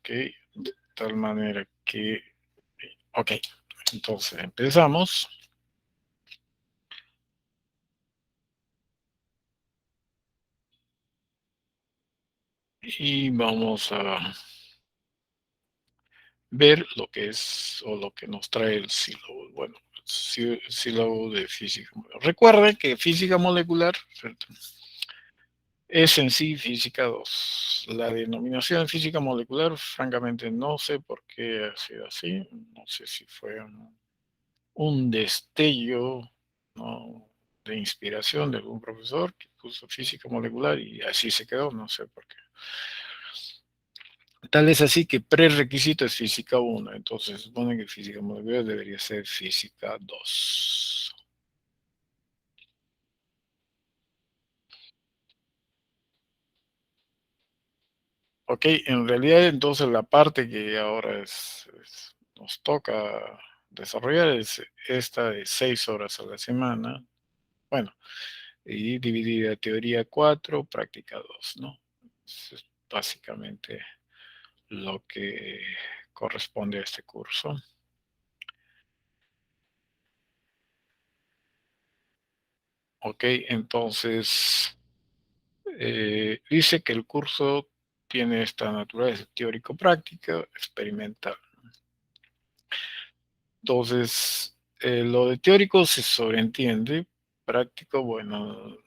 ¿ok? De tal manera que, ok, entonces empezamos. Y vamos a ver lo que es o lo que nos trae el sílabo. Bueno, sílabo de física molecular. Recuerden que física molecular, ¿cierto?, es en sí física 2. La denominación física molecular, francamente, no sé por qué ha sido así. No sé si fue un destello, ¿no?, de inspiración de algún profesor que puso física molecular y así se quedó, no sé por qué. Tal es así que prerequisito es física 1, entonces supone que física molecular debería ser física 2. Ok, en realidad entonces la parte que ahora nos toca desarrollar es esta de 6 horas a la semana, bueno, y dividida teoría 4, práctica 2, ¿no? Eso es básicamente lo que corresponde a este curso. Ok, entonces dice que el curso tiene esta naturaleza teórico-práctica experimental. Entonces, lo de teórico se sobreentiende, práctico, bueno,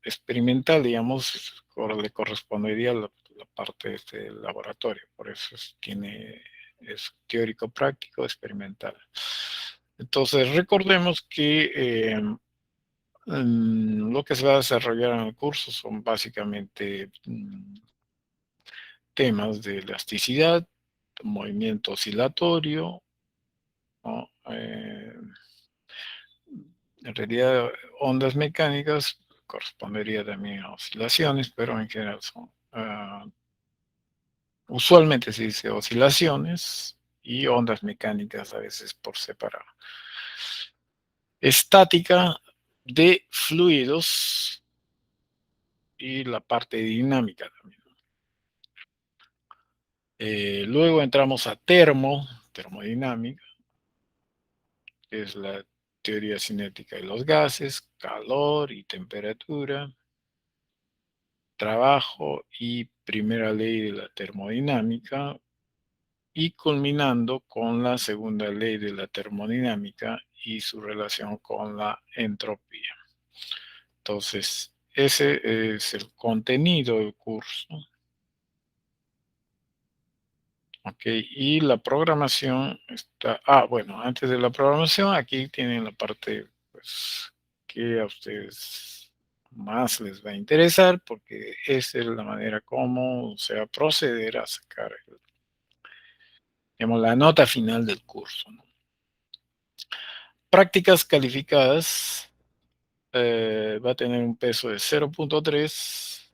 experimental, digamos, le correspondería la parte de este laboratorio, por eso es teórico-práctico experimental. Entonces, recordemos que lo que se va a desarrollar en el curso son básicamente temas de elasticidad, movimiento oscilatorio, ¿no? En realidad, ondas mecánicas correspondería también a oscilaciones, pero en general son, usualmente se dice oscilaciones y ondas mecánicas a veces por separado. Estática de fluidos y la parte dinámica también. Luego entramos a termodinámica, que es la teoría cinética de los gases, calor y temperatura, trabajo y primera ley de la termodinámica, y culminando con la segunda ley de la termodinámica y su relación con la entropía. Entonces, ese es el contenido del curso. Ok, y la programación está, bueno, antes de la programación, aquí tienen la parte, pues, que a ustedes más les va a interesar, porque esa es la manera como se va a proceder a sacar, digamos, la nota final del curso, ¿no? Prácticas calificadas, va a tener un peso de 0.3,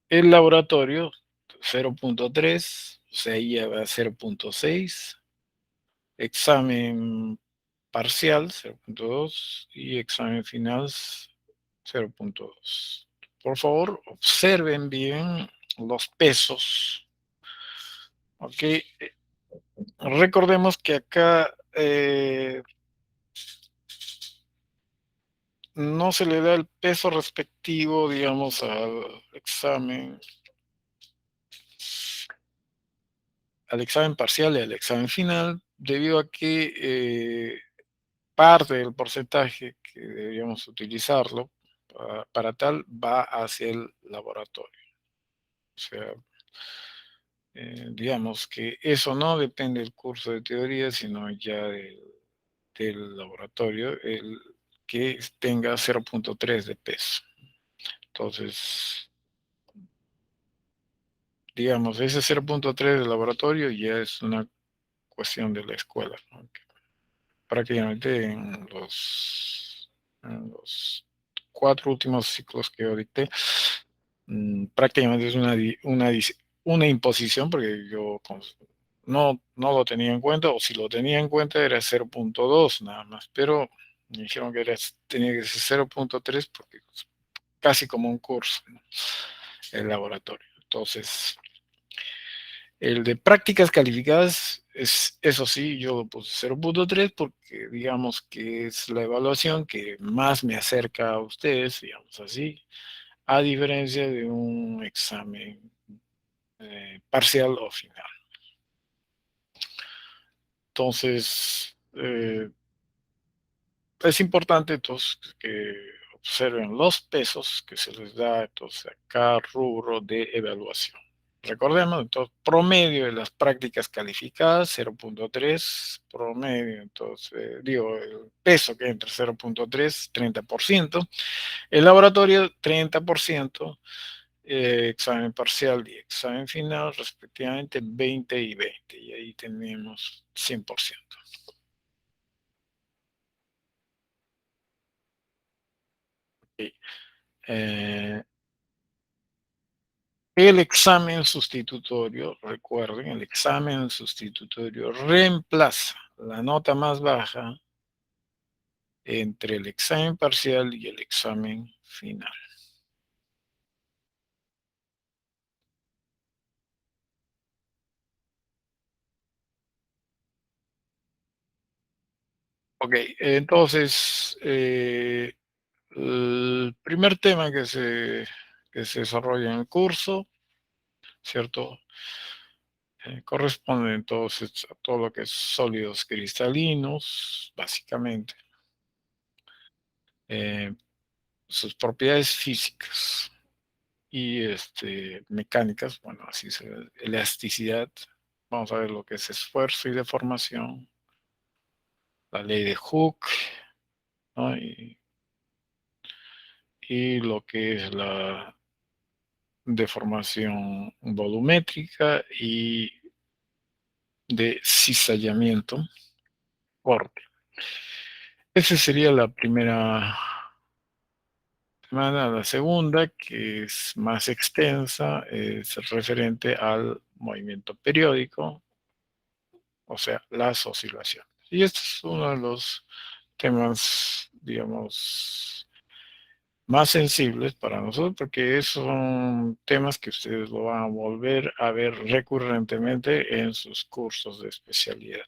el laboratorio 0.3, o sea, ahí va a 0.6, examen parcial 0.2 y examen final 0.2. Por favor, observen bien los pesos. Ok, recordemos que acá no se le da el peso respectivo, digamos, al examen parcial y al examen final, debido a que parte del porcentaje que deberíamos utilizarlo para tal va hacia el laboratorio. O sea, digamos que eso no depende del curso de teoría, sino ya del laboratorio, el que tenga 0.3 de peso. Entonces, digamos, ese 0.3 del laboratorio ya es una cuestión de la escuela, ¿no? Prácticamente en los 4 últimos ciclos que yo dicté, prácticamente es una imposición, porque yo no lo tenía en cuenta, o si lo tenía en cuenta era 0.2 nada más, pero me dijeron que tenía que ser 0.3 porque es casi como un curso, ¿no?, el laboratorio. Entonces, El de prácticas calificadas, eso sí, yo lo puse 0.3 porque digamos que es la evaluación que más me acerca a ustedes, digamos así, a diferencia de un examen parcial o final. Entonces, es importante entonces que observen los pesos que se les da entonces a cada rubro de evaluación. Recordemos, entonces, promedio de las prácticas calificadas, 0.3, promedio, entonces, digo, el peso que entre 0.3, 30%, el laboratorio, 30%, examen parcial y examen final, respectivamente, 20 y 20, y ahí tenemos 100%. Okay. Eh, El examen sustitutorio, recuerden, el examen sustitutorio reemplaza la nota más baja entre el examen parcial y el examen final. Ok, entonces, el primer tema que se desarrolla en el curso, ¿cierto? Corresponde entonces a todo lo que es sólidos cristalinos, básicamente, eh, sus propiedades físicas y mecánicas, bueno, así se ve, elasticidad, vamos a ver lo que es esfuerzo y deformación, la ley de Hooke, ¿no? Y lo que es la deformación volumétrica y de cizallamiento, corte. Esa sería la primera semana. La segunda, que es más extensa, es referente al movimiento periódico, o sea, las oscilaciones. Y este es uno de los temas, digamos, más sensibles para nosotros, porque son temas que ustedes lo van a volver a ver recurrentemente en sus cursos de especialidad.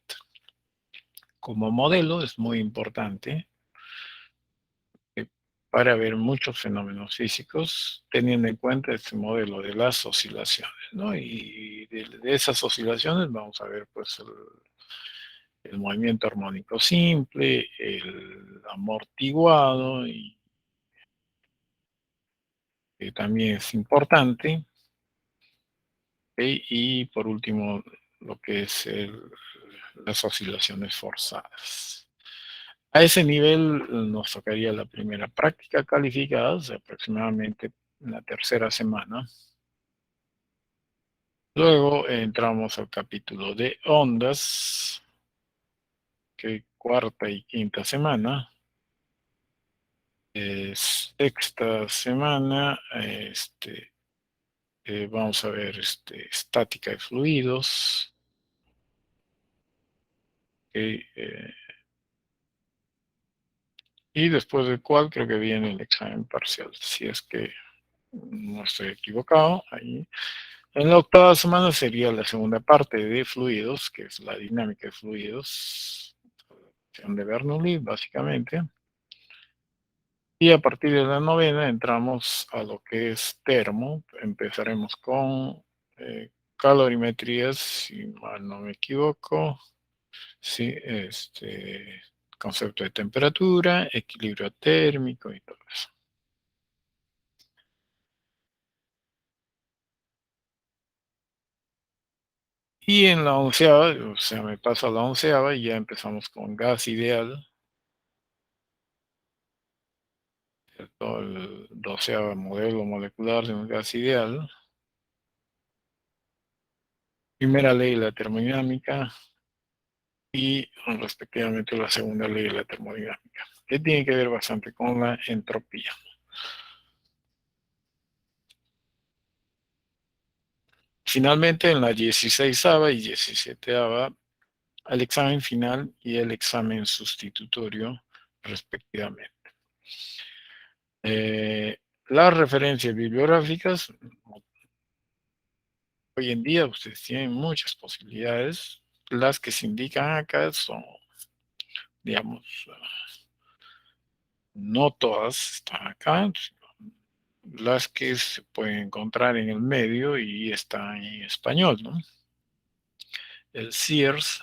Como modelo es muy importante eh, para ver muchos fenómenos físicos, teniendo en cuenta este modelo de las oscilaciones, ¿no? Y de esas oscilaciones vamos a ver, pues, el movimiento armónico simple, el amortiguado, y que también es importante. Y por último, lo que es las oscilaciones forzadas. A ese nivel nos tocaría la primera práctica calificada, o sea, aproximadamente la tercera semana. Luego entramos al capítulo de ondas, que cuarta y quinta semana. Sexta semana, vamos a ver estática de fluidos. Y después del cual creo que viene el examen parcial, si es que no estoy equivocado. Ahí. En la octava semana sería la segunda parte de fluidos, que es la dinámica de fluidos, de Bernoulli, básicamente. Y a partir de la novena entramos a lo que es termo. Empezaremos con calorimetrías, si mal no me equivoco. Sí, concepto de temperatura, equilibrio térmico y todo eso. Y en la onceava, o sea, me paso a la onceava y ya empezamos con gas ideal, ¿cierto? El doceava modelo molecular de un gas ideal. Primera ley de la termodinámica y respectivamente la segunda ley de la termodinámica, que tiene que ver bastante con la entropía. Finalmente, en la 16ª y 17ª, el examen final y el examen sustitutorio, respectivamente. Las referencias bibliográficas, voy hoy en día ustedes tienen muchas posibilidades. Las que se indican acá son, digamos, no todas están acá, las que se pueden encontrar en el medio y están en español, ¿no? El Sears,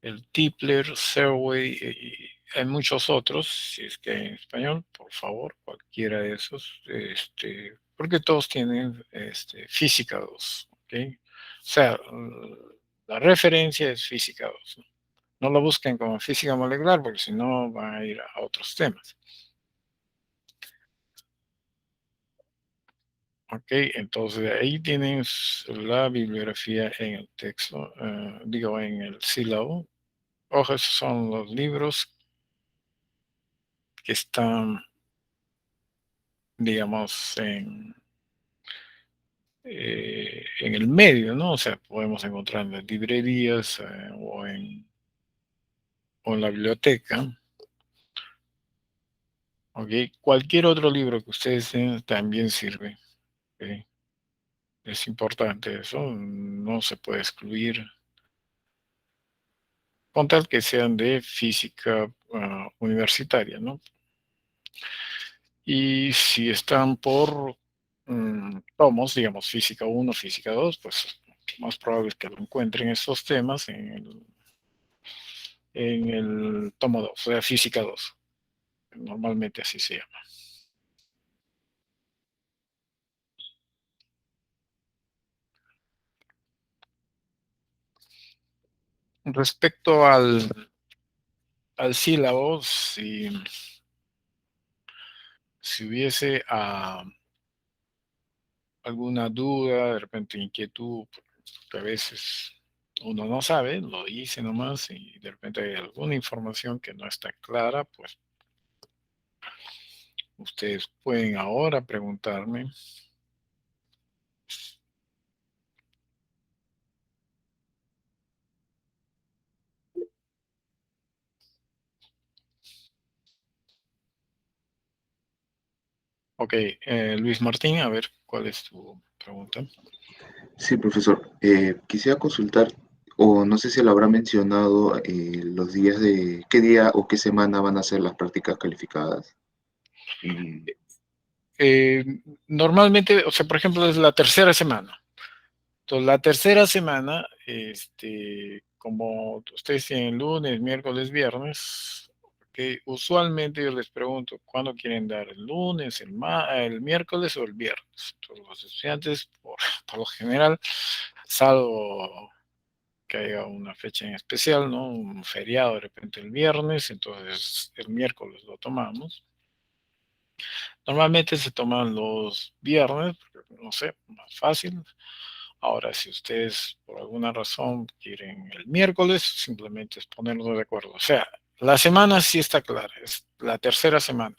el Tipler, Serway, y hay muchos otros, si es que hay en español, por favor, cualquiera de esos, porque todos tienen física 2, ¿ok? O sea, la referencia es física 2, ¿no? No lo busquen como física molecular, porque si no van a ir a otros temas. Ok, entonces ahí tienen la bibliografía en el texto, digo, en el sílabo. Ojo, esos son los libros que están, digamos, en el medio, ¿no? O sea, podemos encontrar en las librerías o en la biblioteca. Ok, cualquier otro libro que ustedes tengan también sirve. Ok. Es importante eso, no se puede excluir, con tal que sean de física universitaria, ¿no? Y si están por tomos, digamos, física 1, física 2, pues lo más probable es que lo encuentren estos temas en el tomo 2, o sea, física 2. Normalmente así se llama. Respecto al sílabo, si hubiese alguna duda, de repente inquietud, porque a veces uno no sabe, lo dice nomás y de repente hay alguna información que no está clara, pues ustedes pueden ahora preguntarme. Ok, Luis Martín, a ver, ¿cuál es tu pregunta? Sí, profesor. Quisiera consultar, o no sé si lo habrá mencionado, los días de qué día o qué semana van a ser las prácticas calificadas. Y, Eh, Normalmente, o sea, por ejemplo, es la tercera semana. Entonces, la tercera semana, como ustedes tienen lunes, miércoles, viernes, que usualmente yo les pregunto cuándo quieren dar, el lunes, el miércoles o el viernes. Entonces, los estudiantes, por lo general, salvo que haya una fecha en especial, ¿no? Un feriado de repente el viernes, entonces el miércoles lo tomamos. Normalmente se toman los viernes, porque, no sé, más fácil. Ahora, si ustedes por alguna razón quieren el miércoles, simplemente es ponernos de acuerdo. O sea, la semana sí está clara, es la tercera semana.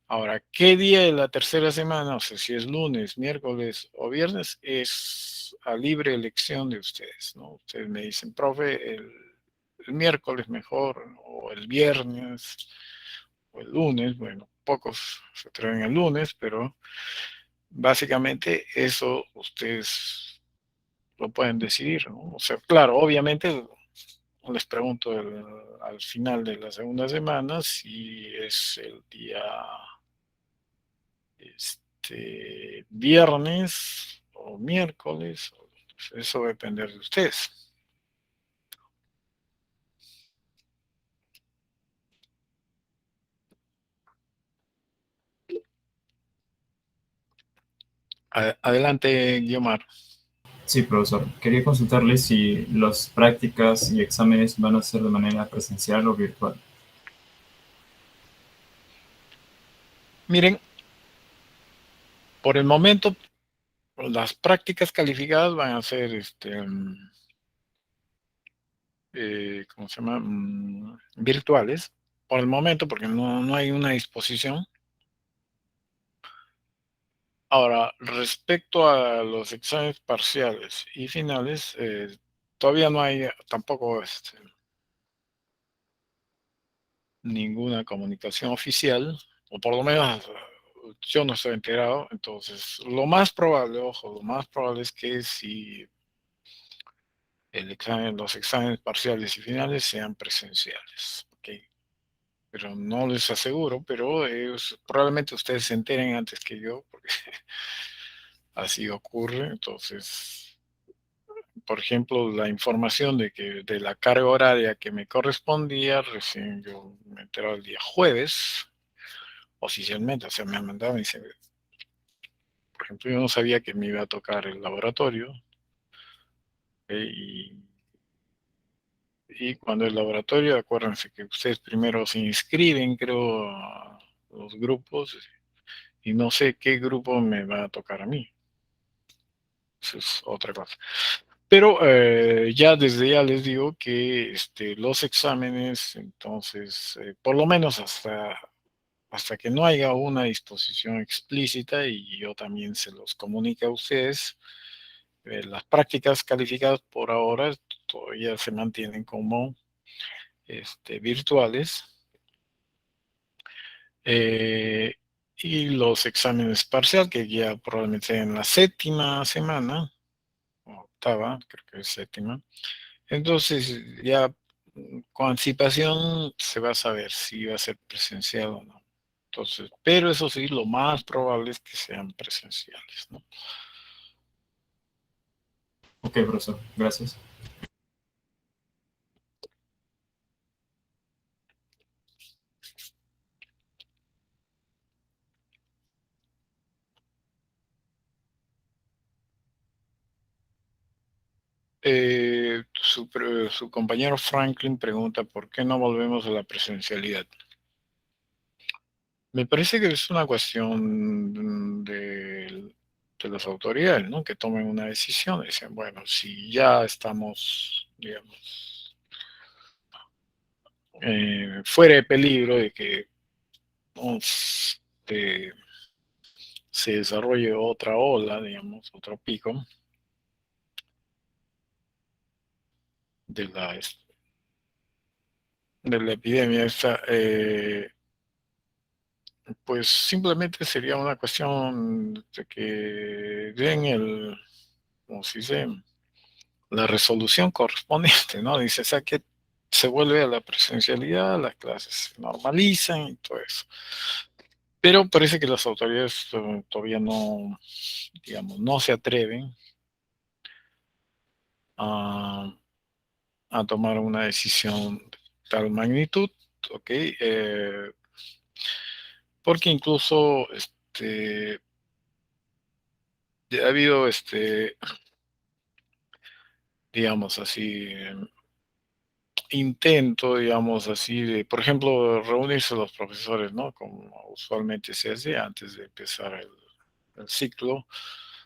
Ahora, ¿qué día de la tercera semana? O sea, si es lunes, miércoles o viernes, es a libre elección de ustedes, ¿no? Ustedes me dicen, profe, el miércoles mejor, o el viernes, o el lunes. Bueno, pocos se atreven el lunes, pero básicamente eso ustedes lo pueden decidir, ¿no? O sea, claro, obviamente les pregunto al final de la segunda semana si es el día viernes o miércoles, eso va a depender de ustedes. Adelante, Guiomar. Sí, profesor. Quería consultarle si las prácticas y exámenes van a ser de manera presencial o virtual. Miren, por el momento, las prácticas calificadas van a ser, ¿cómo se llama? Virtuales, por el momento, porque no hay una disposición. Ahora, respecto a los exámenes parciales y finales, todavía no hay tampoco ninguna comunicación oficial, o por lo menos yo no estoy enterado, entonces lo más probable, ojo, lo más probable es que si los exámenes parciales y finales sean presenciales, ¿ok? Pero no les aseguro, pero probablemente ustedes se enteren antes que yo, porque así ocurre. Entonces, por ejemplo, la información de la carga horaria que me correspondía, recién yo me enteré el día jueves, oficialmente, o sea, me han mandado, me dice, por ejemplo, yo no sabía que me iba a tocar el laboratorio, y, y cuando el laboratorio, acuérdense que ustedes primero se inscriben, creo, a los grupos, y no sé qué grupo me va a tocar a mí. Eso es otra cosa. Pero ya desde ya les digo que los exámenes, entonces, por lo menos hasta que no haya una disposición explícita y yo también se los comunique a ustedes, las prácticas calificadas por ahora todavía se mantienen como virtuales. eh, y los exámenes parcial, que ya probablemente en la séptima semana, o octava, creo que es séptima. Entonces ya con anticipación se va a saber si va a ser presencial o no. Entonces, pero eso sí, lo más probable es que sean presenciales, ¿no? Ok, profesor, gracias. Su compañero Franklin pregunta por qué no volvemos a la presencialidad. Me parece que es una cuestión de las autoridades, ¿no? Que tomen una decisión. Dicen, bueno, si ya estamos, digamos, fuera de peligro de que este, se desarrolle otra ola, digamos, otro pico de la epidemia esta, pues simplemente sería una cuestión de que den como se dice, la resolución correspondiente, ¿no? Dice, o sea, que se vuelve a la presencialidad, las clases se normalizan y todo eso. Pero parece que las autoridades todavía no, digamos, no se atreven a, a tomar una decisión de tal magnitud, ¿ok? Porque incluso ha habido, digamos así, intento, digamos así, de, por ejemplo, reunirse los profesores, ¿no? Como usualmente se hace antes de empezar el ciclo,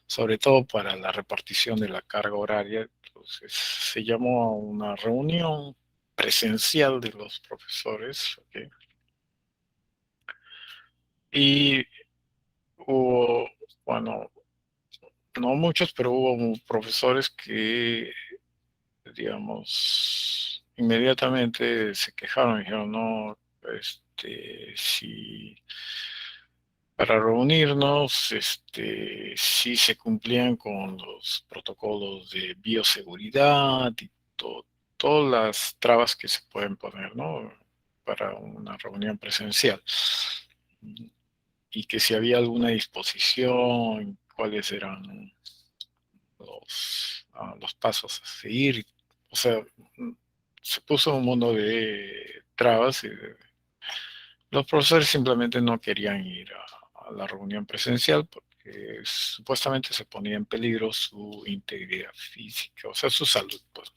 sobre todo para la repartición de la carga horaria. Entonces, se llamó a una reunión presencial de los profesores, ¿ok? Y hubo, bueno, no muchos, pero hubo profesores que, digamos, inmediatamente se quejaron y dijeron, no, si para reunirnos, si se cumplían con los protocolos de bioseguridad y todas las trabas que se pueden poner, ¿no? Para una reunión presencial. Y que si había alguna disposición, cuáles eran los pasos a seguir. O sea, se puso un mundo de trabas y los profesores simplemente no querían ir a la reunión presencial porque supuestamente se ponía en peligro su integridad física, o sea, su salud, pues,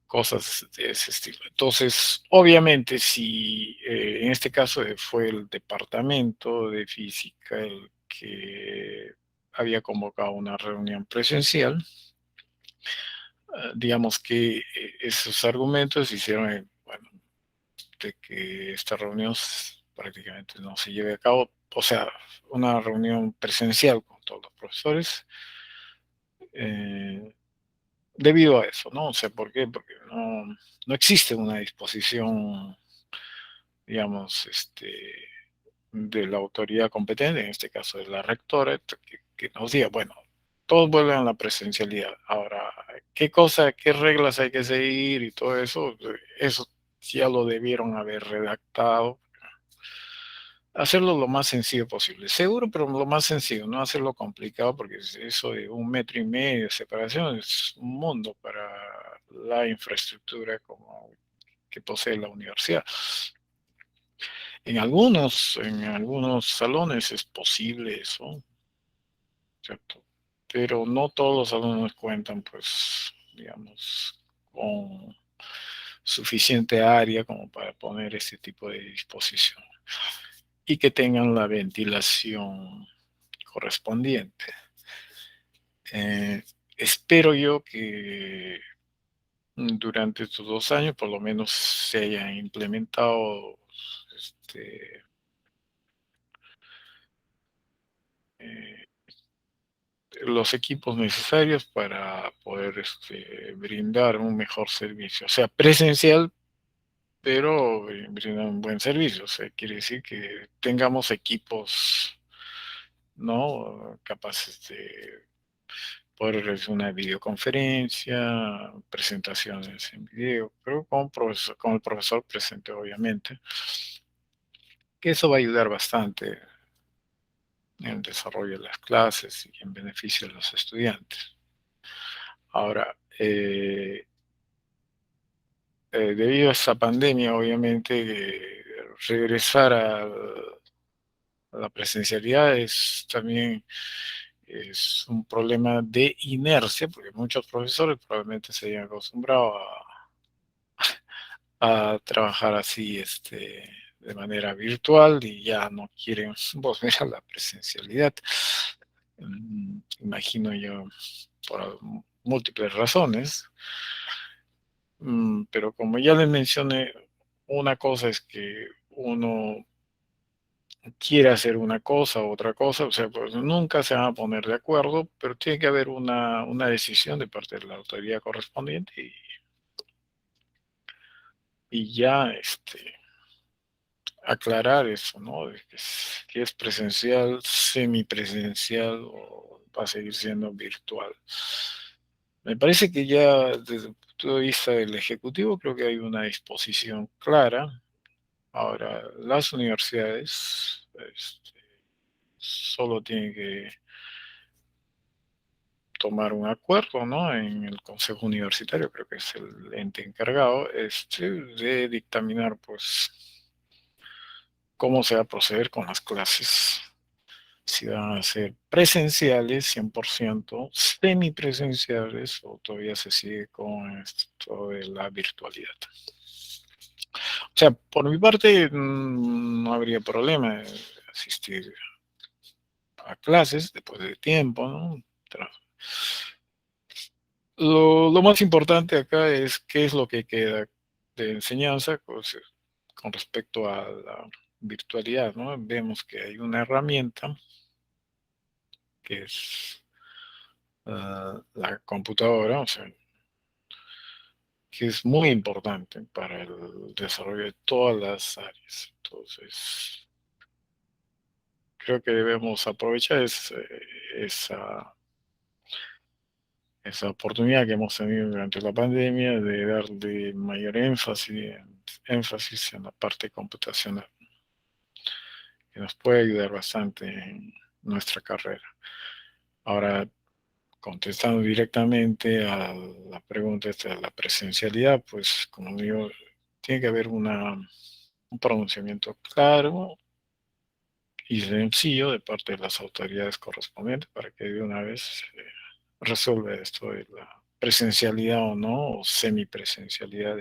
cosas de ese estilo. Entonces, obviamente, si en este caso fue el departamento de física el que había convocado una reunión presencial, digamos que esos argumentos hicieron, bueno, de que esta reunión prácticamente no se lleve a cabo, o sea, una reunión presencial con todos los profesores, eh, debido a eso, ¿no? O sea, ¿por qué? Porque no existe una disposición, digamos, de la autoridad competente, en este caso de la rectora, que nos diga, bueno, todos vuelven a la presencialidad. Ahora, ¿qué cosa, qué reglas hay que seguir y todo eso? Eso ya lo debieron haber redactado. Hacerlo lo más sencillo posible. Seguro, pero lo más sencillo, no hacerlo complicado, porque eso de 1,5 metros de separación es un mundo para la infraestructura como que posee la universidad. En algunos salones es posible eso, ¿cierto? Pero no todos los salones cuentan, pues, digamos, con suficiente área como para poner ese tipo de disposición y que tengan la ventilación correspondiente. Espero yo que durante estos 2 años por lo menos se hayan implementado eh, los equipos necesarios para poder brindar un mejor servicio. O sea, presencial, pero brindar un buen servicio. O sea, quiere decir que tengamos equipos, ¿no?, capaces de poder realizar una videoconferencia, presentaciones en video, pero con el profesor presente, obviamente, que eso va a ayudar bastante en el desarrollo de las clases y en beneficio de los estudiantes. Ahora, debido a esta pandemia, obviamente, regresar a la presencialidad también es un problema de inercia, porque muchos profesores probablemente se hayan acostumbrado a trabajar así, de manera virtual y ya no quieren volver a la presencialidad. Imagino yo, por múltiples razones. Pero como ya les mencioné, una cosa es que uno quiere hacer una cosa u otra cosa, o sea, pues nunca se van a poner de acuerdo, pero tiene que haber una decisión de parte de la autoridad correspondiente y ya aclarar eso, ¿no? De que es presencial, semipresencial o va a seguir siendo virtual. Me parece que ya desde el punto de vista del Ejecutivo creo que hay una disposición clara. Ahora, las universidades solo tienen que tomar un acuerdo, ¿no?, en el Consejo Universitario, creo que es el ente encargado, de dictaminar, pues, cómo se va a proceder con las clases. Si van a ser presenciales, 100%, semipresenciales, o todavía se sigue con esto de la virtualidad. O sea, por mi parte, no habría problema de asistir a clases después de tiempo, ¿no? Lo más importante acá es qué es lo que queda de enseñanza, pues, con respecto a la virtualidad, ¿no? Vemos que hay una herramienta que es la computadora, o sea, que es muy importante para el desarrollo de todas las áreas. Entonces, creo que debemos aprovechar esa oportunidad que hemos tenido durante la pandemia de darle mayor énfasis en la parte computacional, que nos puede ayudar bastante en nuestra carrera. Ahora, contestando directamente a la pregunta de la presencialidad, pues como digo, tiene que haber un pronunciamiento claro y sencillo de parte de las autoridades correspondientes para que de una vez resuelva esto de la presencialidad o no, o semipresencialidad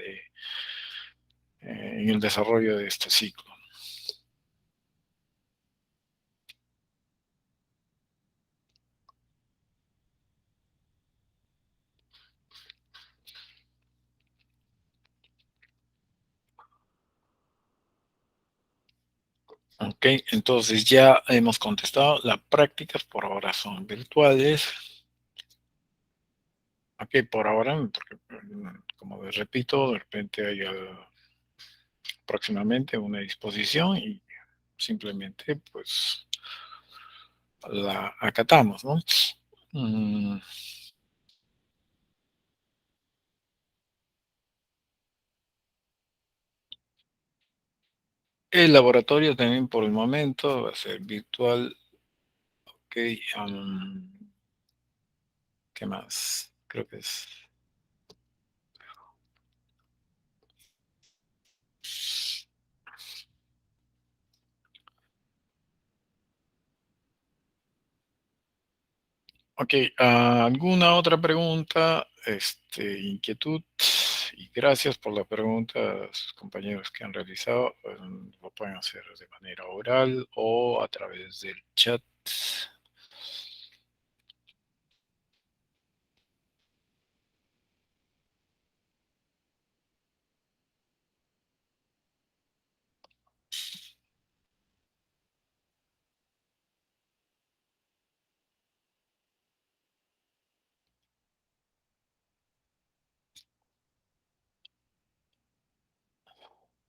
en el desarrollo de este ciclo. Ok, entonces ya hemos contestado. Las prácticas por ahora son virtuales. Ok, por ahora, porque, como les repito, de repente hay próximamente una disposición y simplemente pues la acatamos, ¿no? El laboratorio también por el momento va a ser virtual. Ok, ¿qué más? Creo que es... Ok, ¿alguna otra pregunta, inquietud? Y gracias por la pregunta a sus compañeros que han realizado. Lo pueden hacer de manera oral o a través del chat.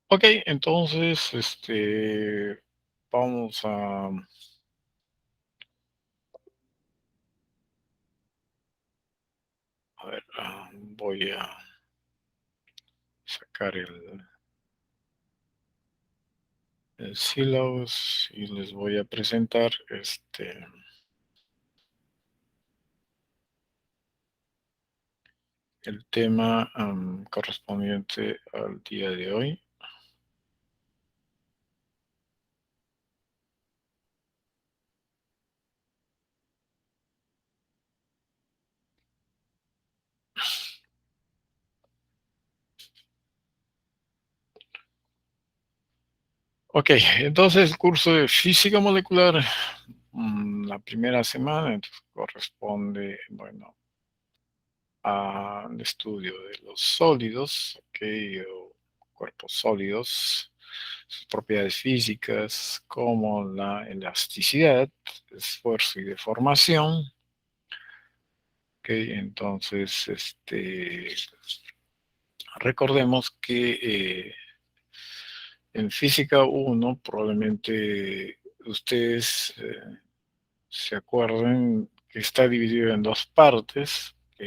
Ok, entonces, vamos a ver, voy a sacar el syllabus y les voy a presentar el tema correspondiente al día de hoy. Ok, entonces el curso de física molecular, la primera semana corresponde, bueno, al estudio de los sólidos, ok, o cuerpos sólidos, sus propiedades físicas, como la elasticidad, esfuerzo y deformación. Ok, entonces, recordemos que en física 1 probablemente ustedes se acuerden que está dividido en dos partes, ¿ok?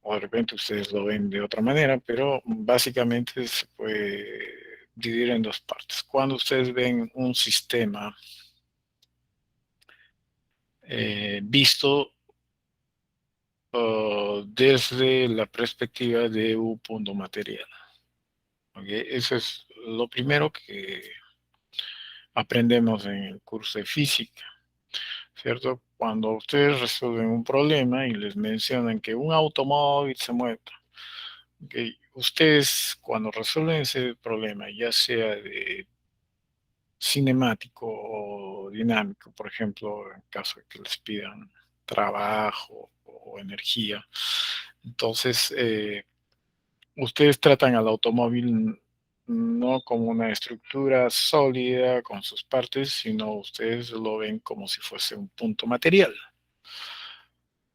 O de repente ustedes lo ven de otra manera, pero básicamente se puede dividir en dos partes. Cuando ustedes ven un sistema visto desde la perspectiva de un punto material. ¿Okay? Eso es lo primero que aprendemos en el curso de física, ¿cierto? Cuando ustedes resuelven un problema y les mencionan que un automóvil se mueve, ¿okay? Ustedes cuando resuelven ese problema, ya sea de cinemático o dinámico, por ejemplo, en caso de que les pidan trabajo o energía, entonces ustedes tratan al automóvil no como una estructura sólida con sus partes, sino ustedes lo ven como si fuese un punto material.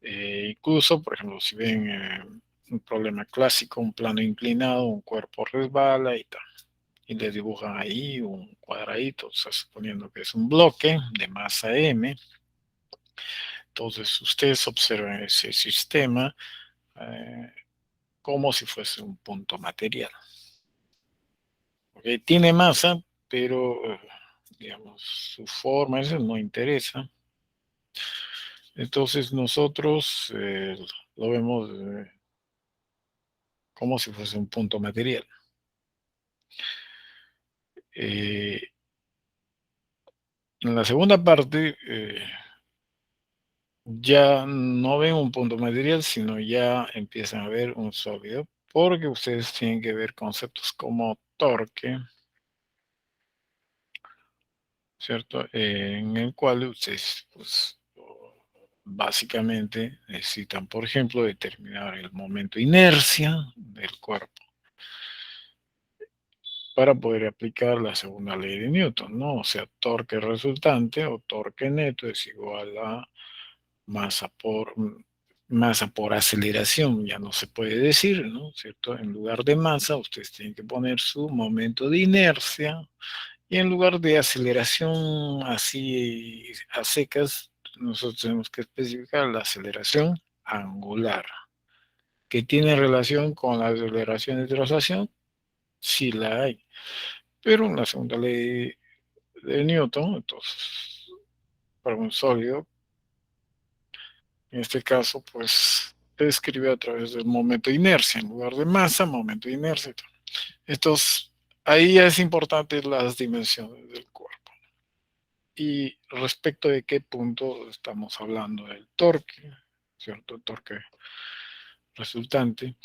Incluso, por ejemplo, si ven un problema clásico, un plano inclinado, un cuerpo resbala y tal, y le dibujan ahí un cuadradito, o sea, suponiendo que es un bloque de masa M. Entonces, ustedes observan ese sistema como si fuese un punto material. Okay, tiene masa, pero digamos, su forma, eso no interesa. Entonces nosotros lo vemos como si fuese un punto material. En la segunda parte ya no ven un punto material, sino ya empiezan a ver un sólido, porque ustedes tienen que ver conceptos como torque, ¿cierto? En el cual ustedes, pues, básicamente necesitan, por ejemplo, determinar el momento de inercia del cuerpo para poder aplicar la segunda ley de Newton, ¿no? O sea, torque resultante o torque neto es igual a masa por masa por aceleración ya no se puede decir, ¿no? ¿Cierto? En lugar de masa, ustedes tienen que poner su momento de inercia, y en lugar de aceleración así a secas, nosotros tenemos que especificar la aceleración angular, que tiene relación con la aceleración de traslación, sí la hay, pero en la segunda ley de Newton, entonces, para un sólido, en este caso, pues se describe a través del momento de inercia, en lugar de masa, momento de inercia. Entonces, ahí es importante las dimensiones del cuerpo. Y respecto de qué punto estamos hablando del torque, ¿cierto? El torque resultante.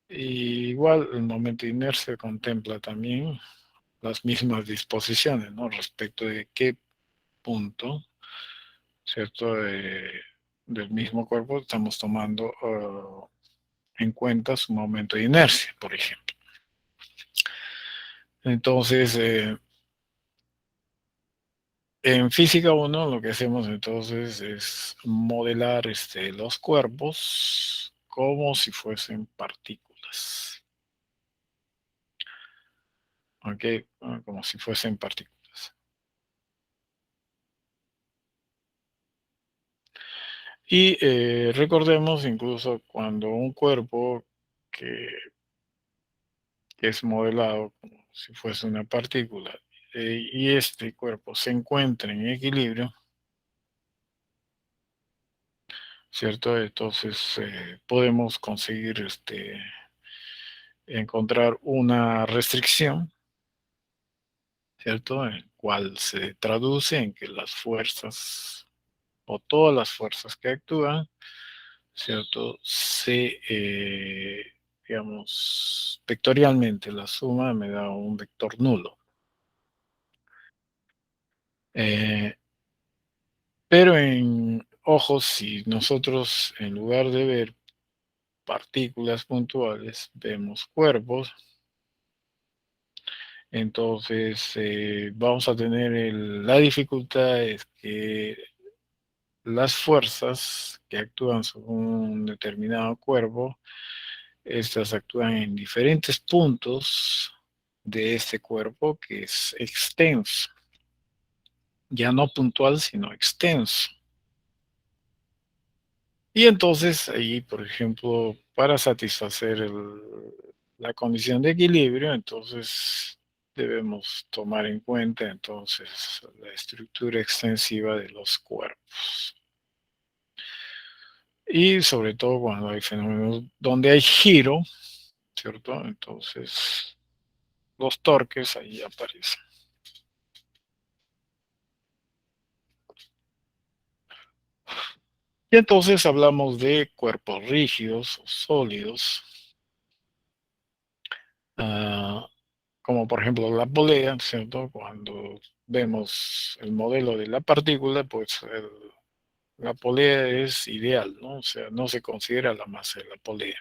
Y igual el momento de inercia contempla también las mismas disposiciones, ¿no? Respecto de qué punto, ¿cierto? Del mismo cuerpo estamos tomando en cuenta su momento de inercia, por ejemplo. Entonces, en física 1 lo que hacemos entonces es modelar los cuerpos como si fuesen partículas. ¿Ok? Como si fuesen partículas. Y recordemos incluso cuando un cuerpo que es modelado como si fuese una partícula y este cuerpo se encuentra en equilibrio, ¿cierto? Entonces podemos conseguir encontrar una restricción, ¿cierto? El cual se traduce en que las fuerzas o todas las fuerzas que actúan, ¿cierto? Digamos, vectorialmente la suma me da un vector nulo. Pero ojo, si nosotros en lugar de ver partículas puntuales, vemos cuerpos, entonces vamos a tener la dificultad es que las fuerzas que actúan sobre un determinado cuerpo, estas actúan en diferentes puntos de este cuerpo que es extenso, ya no puntual, sino extenso. Y entonces ahí, por ejemplo, para satisfacer la condición de equilibrio, entonces debemos tomar en cuenta entonces la estructura extensiva de los cuerpos. Y sobre todo cuando hay fenómenos donde hay giro, ¿cierto? Entonces los torques ahí aparecen. Y entonces hablamos de cuerpos rígidos o sólidos, como por ejemplo la polea, ¿cierto? Cuando vemos el modelo de la partícula, pues la polea es ideal, ¿no? O sea, no se considera la masa de la polea.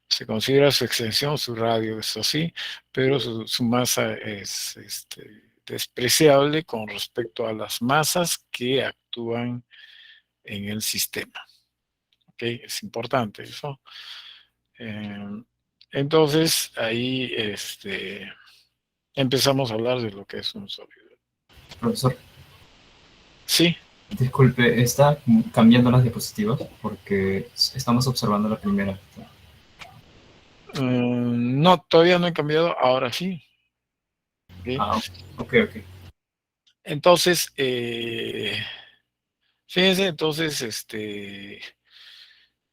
Se considera su extensión, su radio, eso sí, pero su masa es despreciable con respecto a las masas que actúan en el sistema. ¿Ok? Es importante eso. Entonces, ahí empezamos a hablar de lo que es un sólido. Profesor, Sí, disculpe, ¿está cambiando las diapositivas? Porque estamos observando la primera. no, todavía no he cambiado, ahora sí. ¿Ok? Ah, ok, ok. Entonces, fíjense, entonces,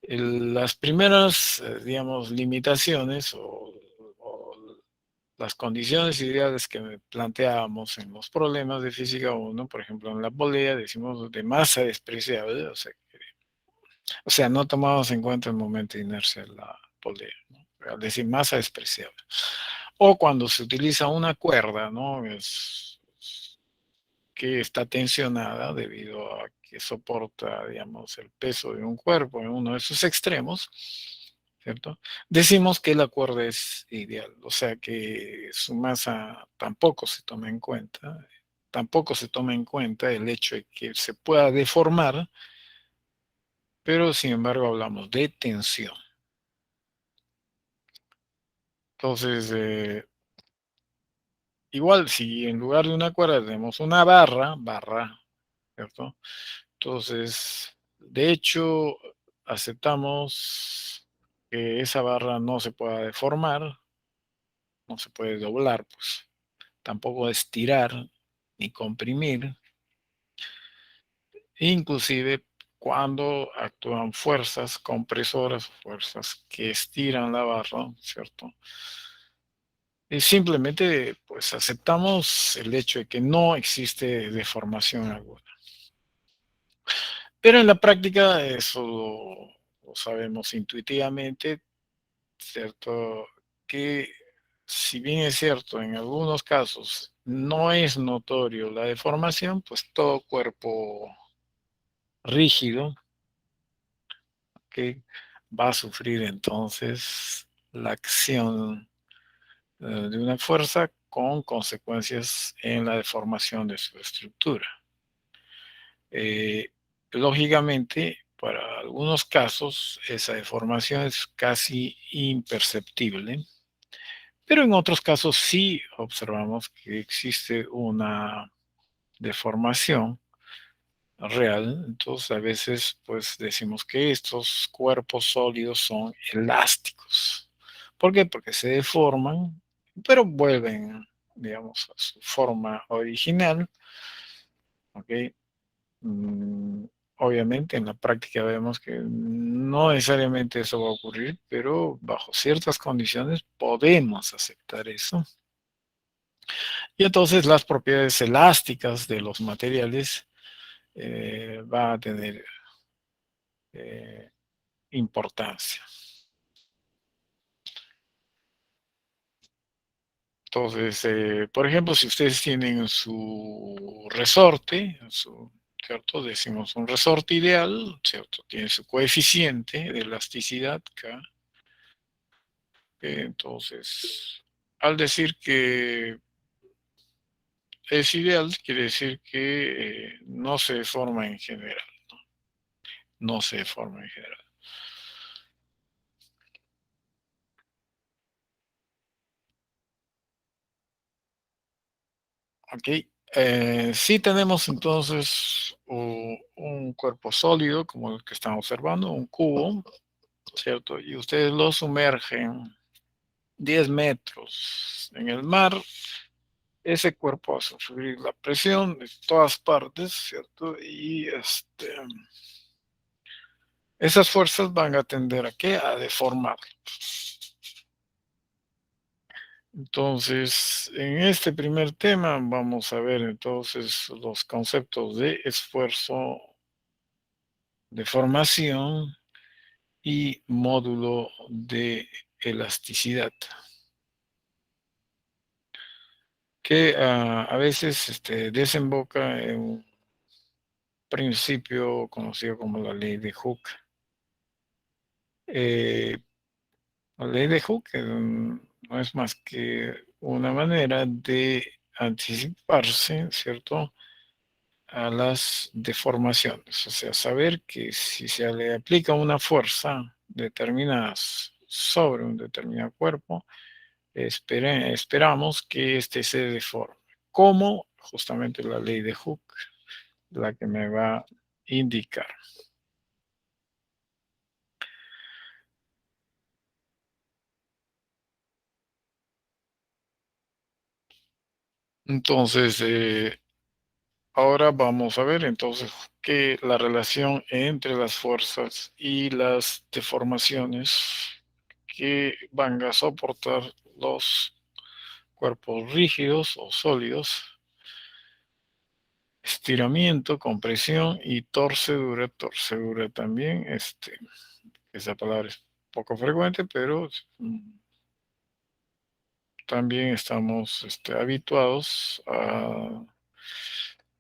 las primeras, digamos, limitaciones o las condiciones ideales que planteábamos en los problemas de física 1, por ejemplo, en la polea, decimos de masa despreciable, o sea, no tomamos en cuenta el momento de inercia de la polea, ¿no? Al decir masa despreciable. O cuando se utiliza una cuerda, ¿no? Que está tensionada debido a que soporta, digamos, el peso de un cuerpo en uno de sus extremos, ¿cierto? Decimos que la cuerda es ideal, o sea que su masa tampoco se toma en cuenta, tampoco se toma en cuenta el hecho de que se pueda deformar pero sin embargo hablamos de tensión. Entonces, igual si en lugar de una cuerda tenemos una barra, ¿cierto? Entonces, de hecho, aceptamos que esa barra no se pueda deformar, no se puede doblar, pues, tampoco estirar ni comprimir, inclusive cuando actúan fuerzas compresoras, fuerzas que estiran la barra, ¿cierto? Y simplemente, pues, aceptamos el hecho de que no existe deformación alguna. Pero en la práctica eso lo sabemos intuitivamente, ¿cierto? Que si bien es cierto, en algunos casos no es notorio la deformación, pues todo cuerpo rígido que va a sufrir entonces la acción de una fuerza con consecuencias en la deformación de su estructura. Eh, Lógicamente, para algunos casos, esa deformación es casi imperceptible, pero en otros casos sí observamos que existe una deformación real. Entonces, a veces, pues decimos que estos cuerpos sólidos son elásticos. ¿Por qué? Porque se deforman, pero vuelven, digamos, a su forma original. ¿Ok? Mm, Obviamente en la práctica vemos que no necesariamente eso va a ocurrir, pero bajo ciertas condiciones podemos aceptar eso. Y entonces las propiedades elásticas de los materiales van a tener eh, importancia. Entonces, por ejemplo, si ustedes tienen su resorte, ¿cierto? Decimos un resorte ideal, ¿cierto? Tiene su coeficiente de elasticidad K. Entonces, al decir que es ideal, quiere decir que no se deforma en general, ¿no? No se deforma en general. Ok. Sí tenemos entonces un cuerpo sólido, como el que están observando, un cubo, ¿cierto? Y ustedes lo sumergen 10 metros en el mar. Ese cuerpo va a sufrir la presión de todas partes, ¿cierto? Y esas fuerzas van a tender a qué? A deformar. Entonces, en este primer tema vamos a ver entonces los conceptos de esfuerzo, deformación y módulo de elasticidad, que a veces desemboca en un principio conocido como la ley de Hooke. Eh, La ley de Hooke no es más que una manera de anticiparse, ¿cierto?, a las deformaciones. O sea, saber que si se le aplica una fuerza determinada sobre un determinado cuerpo, esperamos que éste se deforme. Como justamente la ley de Hooke, la que me va a indicar. Entonces, ahora vamos a ver entonces que la relación entre las fuerzas y las deformaciones que van a soportar los cuerpos rígidos o sólidos, estiramiento, compresión y torcedura. Torcedura también, esa palabra es poco frecuente, pero también estamos habituados a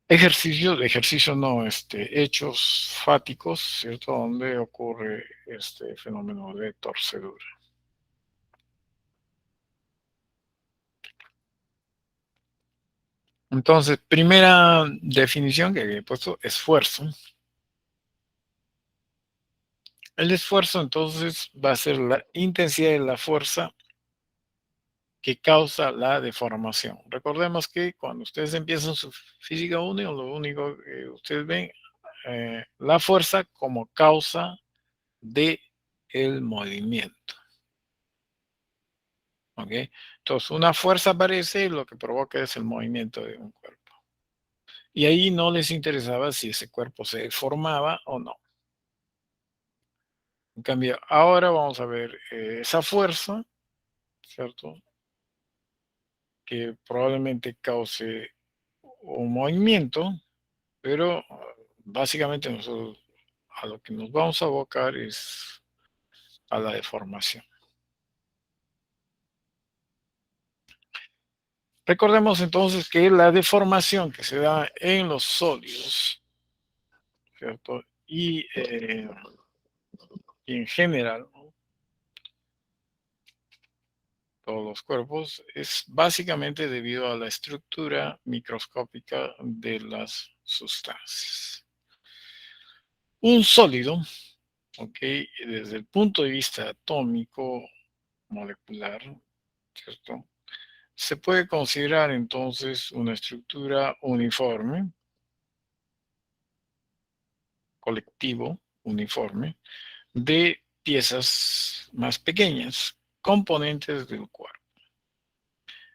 ejercicio no, hechos fáticos, ¿cierto? Donde ocurre este fenómeno de torcedura. Entonces, primera definición que he puesto, esfuerzo. El esfuerzo entonces va a ser la intensidad de la fuerza que causa la deformación. Recordemos que cuando ustedes empiezan su física 1, lo único que ustedes ven, la fuerza como causa de el movimiento. ¿Ok? Entonces, una fuerza aparece y lo que provoca es el movimiento de un cuerpo. Y ahí no les interesaba si ese cuerpo se deformaba o no. En cambio, ahora vamos a ver esa fuerza, ¿cierto? Que probablemente cause un movimiento, pero básicamente nosotros a lo que nos vamos a abocar es a la deformación. Recordemos entonces que la deformación que se da en los sólidos, ¿cierto? Y en general, ¿no? Todos los cuerpos, es básicamente debido a la estructura microscópica de las sustancias. Un sólido, ¿ok? Desde el punto de vista atómico, molecular, ¿cierto? Se puede considerar entonces una estructura uniforme, colectivo, uniforme, de piezas más pequeñas, componentes del cuerpo.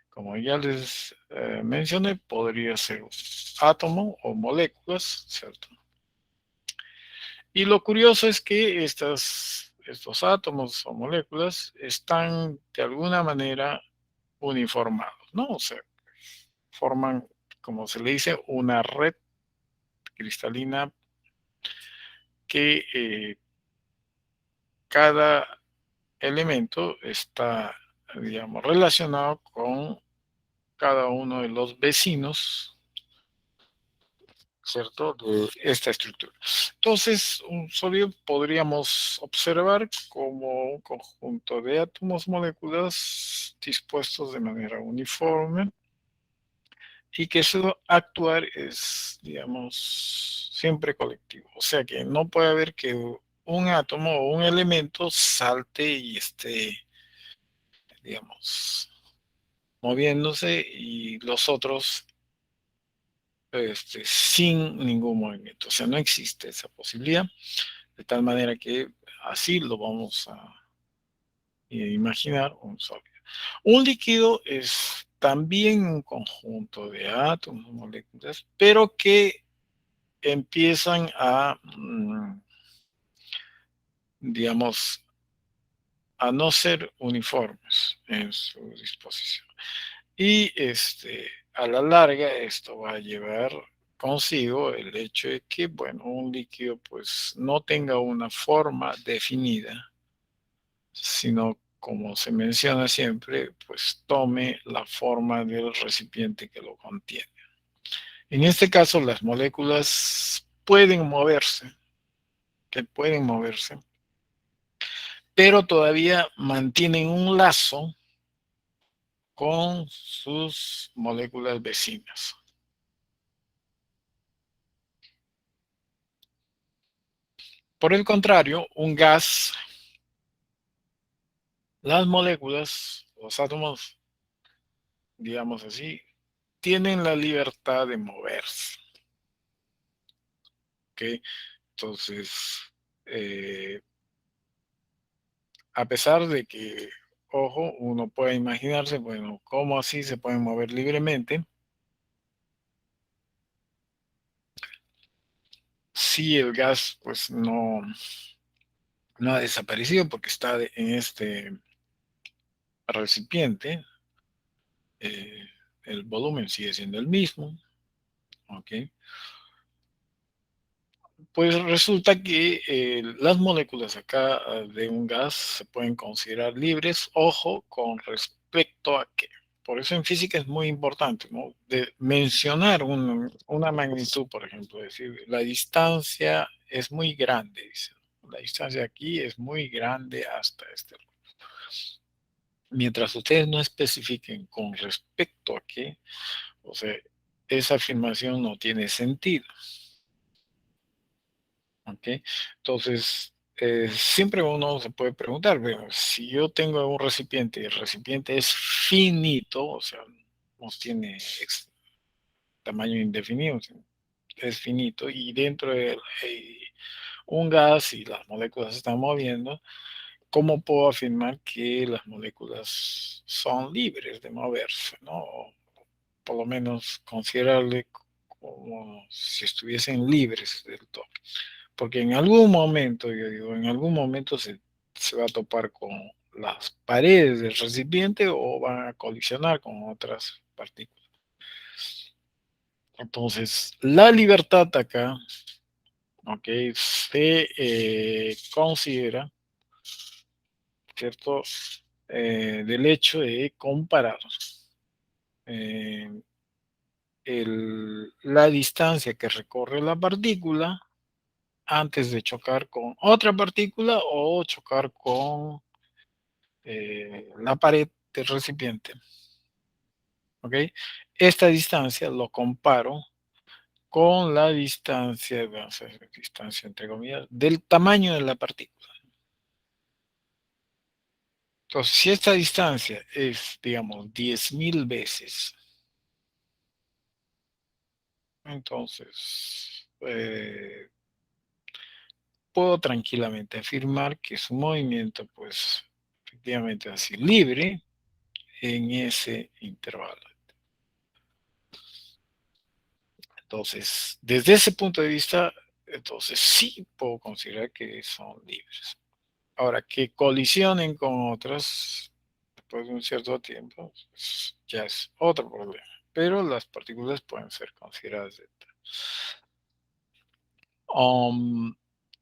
Como ya les mencioné, podría ser un átomo o moléculas, ¿cierto? Y lo curioso es que estos átomos o moléculas están de alguna manera uniformados, ¿no? O sea, forman, como se le dice, una red cristalina que cada elemento está, digamos, relacionado con cada uno de los vecinos, ¿cierto?, de esta estructura. Entonces, un sólido podríamos observar como un conjunto de átomos, moléculas dispuestos de manera uniforme y que su actuar es, digamos, siempre colectivo. O sea que no puede haber que un átomo o un elemento salte y esté, digamos, moviéndose y los otros sin ningún movimiento. O sea, no existe esa posibilidad, de tal manera que así lo vamos a imaginar un sólido. Un líquido es también un conjunto de átomos, moléculas, pero que empiezan a, digamos, a no ser uniformes en su disposición. Y a la larga esto va a llevar consigo el hecho de que, bueno, un líquido pues no tenga una forma definida, sino como se menciona siempre, pues tome la forma del recipiente que lo contiene. En este caso, las moléculas pueden moverse, pero todavía mantienen un lazo con sus moléculas vecinas. Por el contrario, un gas, las moléculas, los átomos, digamos así, tienen la libertad de moverse. ¿Ok? Entonces, eh, a pesar de que, ojo, uno puede imaginarse, bueno, ¿cómo así se pueden mover libremente? Si el gas, pues no ha desaparecido porque está en este recipiente, el volumen sigue siendo el mismo, ¿ok? Pues resulta que las moléculas acá de un gas se pueden considerar libres, ojo, con respecto a que, por eso en física es muy importante, ¿no? De mencionar una magnitud, por ejemplo, decir, la distancia es muy grande, dice, la distancia aquí es muy grande hasta este lugar. Mientras ustedes no especifiquen con respecto a qué, o sea, esa afirmación no tiene sentido. ¿Ok? Entonces, siempre uno se puede preguntar, bueno, si yo tengo un recipiente y el recipiente es finito, o sea, no tiene tamaño indefinido, es finito, y dentro de él hay un gas y las moléculas se están moviendo, ¿cómo puedo afirmar que las moléculas son libres de moverse, ¿no? O por lo menos considerarle como si estuviesen libres del todo. Porque en algún momento, yo digo, en algún momento se va a topar con las paredes del recipiente o van a colisionar con otras partículas. Entonces, la libertad acá, ¿ok? Se considera, ¿cierto? Del hecho de comparar eh, la distancia que recorre la partícula antes de chocar con otra partícula o chocar con la pared del recipiente. ¿Ok? Esta distancia lo comparo con la distancia, vamos a decir, distancia entre comillas, del tamaño de la partícula. Entonces, si esta distancia es, digamos, 10.000 veces, entonces puedo tranquilamente afirmar que su movimiento, pues, efectivamente, así libre en ese intervalo. Entonces, desde ese punto de vista, entonces sí puedo considerar que son libres. Ahora, que colisionen con otras después de un cierto tiempo, pues, ya es otro problema. Pero las partículas pueden ser consideradas.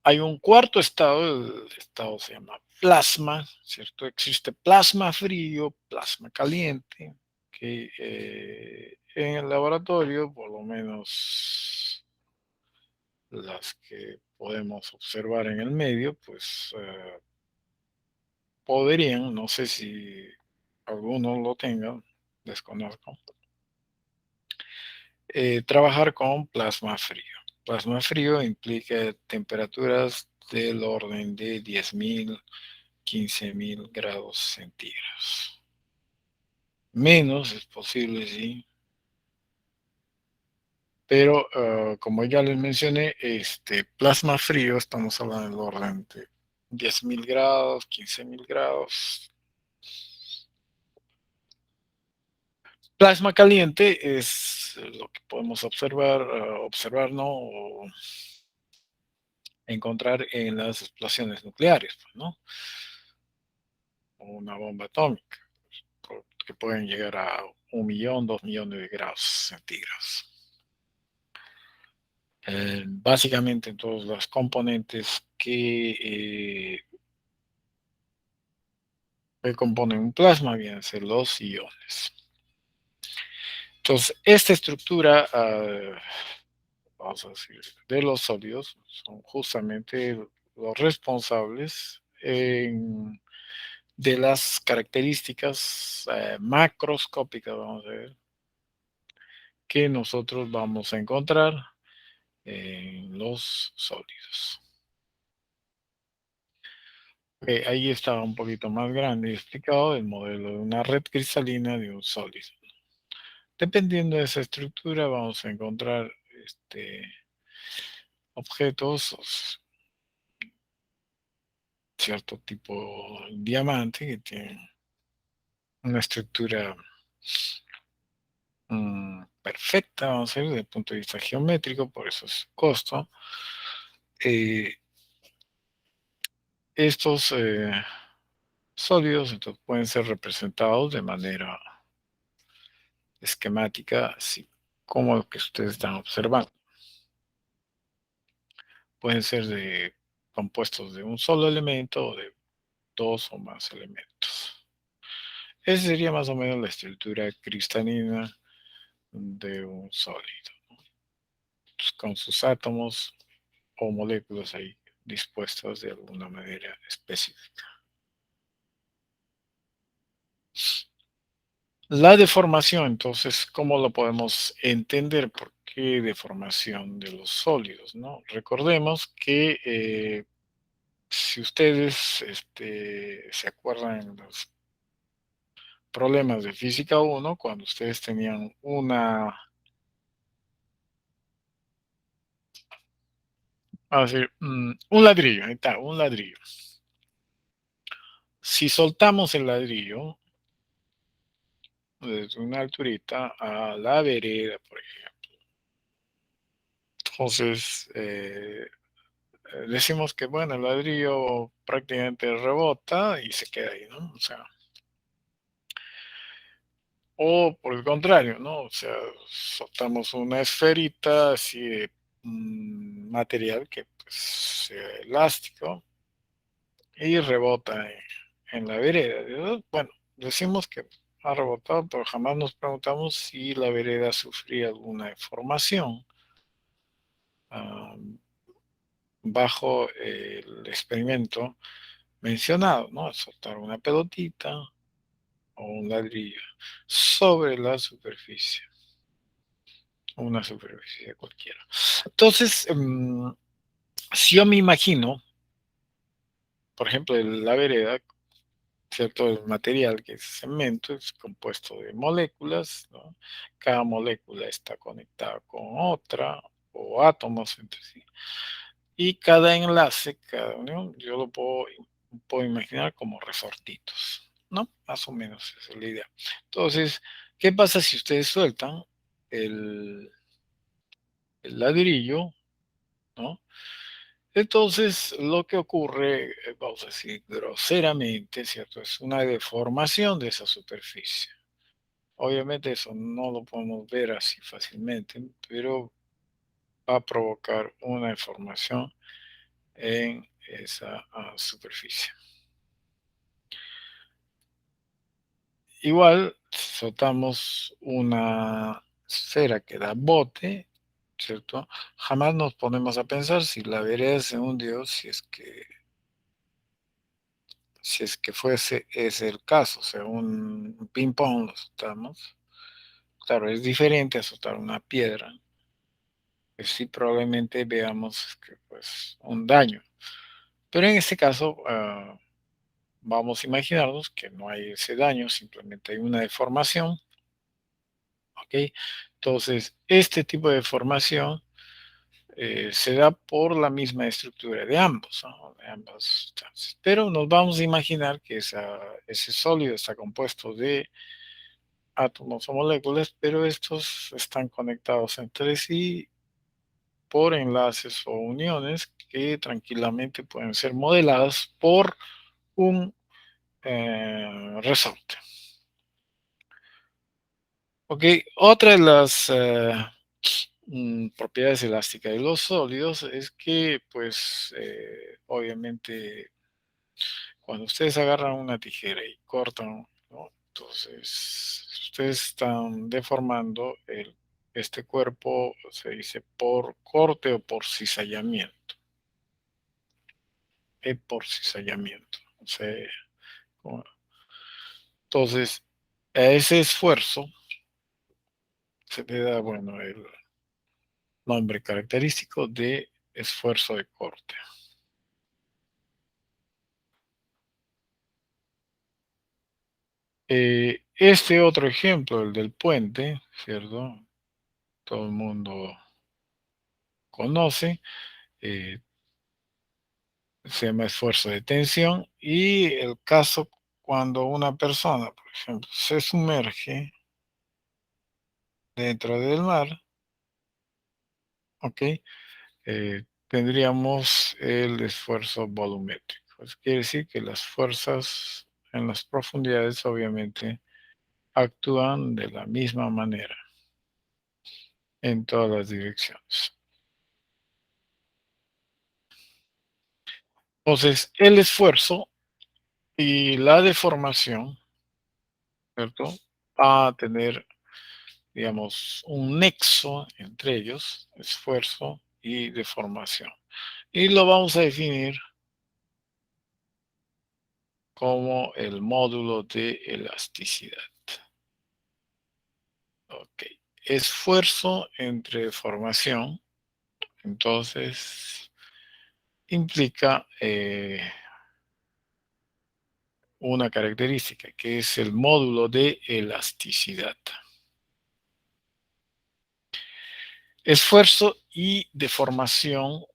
Hay un cuarto estado, el estado se llama plasma, ¿cierto? Existe plasma frío, plasma caliente, que en el laboratorio, por lo menos las que podemos observar en el medio, pues podrían, no sé si algunos lo tengan, desconozco, trabajar con plasma frío. Plasma frío implica temperaturas del orden de 10.000, 15.000 grados centígrados. Menos es posible, sí. Pero como ya les mencioné, plasma frío, estamos hablando del orden de 10.000 grados, 15.000 grados. Plasma caliente es lo que podemos observar, ¿no? O encontrar en las explosiones nucleares, ¿no? O una bomba atómica, que pueden llegar a 1.000.000, 2.000.000 de grados centígrados. Básicamente todos los componentes que componen un plasma vienen a ser los iones. Entonces, esta estructura, vamos a decir, de los sólidos son justamente los responsables de las características macroscópicas, vamos a ver, que nosotros vamos a encontrar en los sólidos. Ahí está un poquito más grande y explicado el modelo de una red cristalina de un sólido. Dependiendo de esa estructura vamos a encontrar objetos, cierto tipo de diamante que tienen una estructura perfecta, vamos a decir, desde el punto de vista geométrico, por eso es costo. Estos sólidos entonces, pueden ser representados de manera esquemática, así como lo que ustedes están observando. Pueden ser compuestos de un solo elemento o de dos o más elementos. Esa sería más o menos la estructura cristalina de un sólido, con sus átomos o moléculas ahí dispuestas de alguna manera específica. La deformación, entonces, ¿cómo lo podemos entender? ¿Por qué deformación de los sólidos? ¿No? Recordemos que si ustedes se acuerdan en los problemas de física 1, cuando ustedes tenían un ladrillo, ahí está, un ladrillo. Si soltamos el ladrillo desde una alturita a la vereda, por ejemplo, entonces decimos que, bueno, el ladrillo prácticamente rebota y se queda ahí, ¿no? O sea, o por el contrario, ¿no? O sea, soltamos una esferita así de material que pues, sea elástico y rebota en la vereda. Bueno, decimos que ha rebotado, pero jamás nos preguntamos si la vereda sufría alguna deformación bajo el experimento mencionado, ¿no? Soltar una pelotita o un ladrillo sobre la superficie, una superficie cualquiera. Entonces, si yo me imagino, por ejemplo, la vereda, ¿cierto? El material que es cemento es compuesto de moléculas, ¿no? Cada molécula está conectada con otra o átomos entre sí. Y cada enlace, cada unión, yo lo puedo imaginar como resortitos, ¿no? Más o menos esa es la idea. Entonces, ¿qué pasa si ustedes sueltan el, el ladrillo, ¿no? Entonces, lo que ocurre, vamos a decir groseramente, ¿cierto? Es una deformación de esa superficie. Obviamente eso no lo podemos ver así fácilmente, pero va a provocar una deformación en esa superficie. Igual, si soltamos una esfera que da bote, ¿cierto? Jamás nos ponemos a pensar si la vereda se hundió, si es que fuese ese el caso, o sea, un ping-pong lo soltamos. Claro, es diferente a soltar una piedra, que sí probablemente veamos que, pues, un daño. Pero en este caso, vamos a imaginarnos que no hay ese daño, simplemente hay una deformación. ¿Ok? Entonces, este tipo de deformación se da por la misma estructura de ambos, ¿no? De ambas sustancias. Pero nos vamos a imaginar que ese sólido está compuesto de átomos o moléculas, pero estos están conectados entre sí por enlaces o uniones que tranquilamente pueden ser modeladas por un resorte. Ok, otra de las propiedades elásticas de los sólidos es que, pues, obviamente, cuando ustedes agarran una tijera y cortan, ¿no? Entonces, ustedes están deformando este cuerpo, se dice por corte o por cizallamiento. Por cizallamiento. O sea, entonces, a ese esfuerzo se le da, bueno, el nombre característico de esfuerzo de corte. Este otro ejemplo, el del puente, ¿cierto? Todo el mundo conoce, eh, se llama esfuerzo de tensión, y el caso cuando una persona, por ejemplo, se sumerge dentro del mar, ¿ok? Tendríamos el esfuerzo volumétrico. Eso quiere decir que las fuerzas en las profundidades obviamente actúan de la misma manera en todas las direcciones. Entonces, el esfuerzo y la deformación, ¿cierto? Va a tener, digamos, un nexo entre ellos, esfuerzo y deformación. Y lo vamos a definir como el módulo de elasticidad. Ok. Esfuerzo entre deformación, entonces, implica una característica, que es el módulo de elasticidad. Esfuerzo y deformación,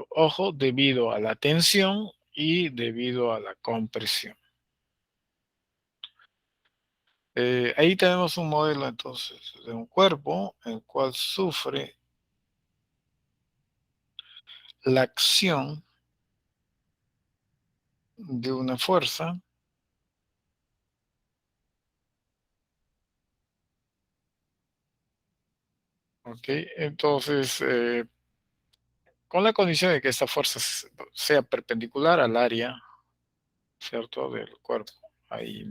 ojo, debido a la tensión y debido a la compresión. Ahí tenemos un modelo entonces de un cuerpo en el cual sufre la acción de una fuerza. Ok, entonces, con la condición de que esta fuerza sea perpendicular al área, ¿cierto?, del cuerpo. Ahí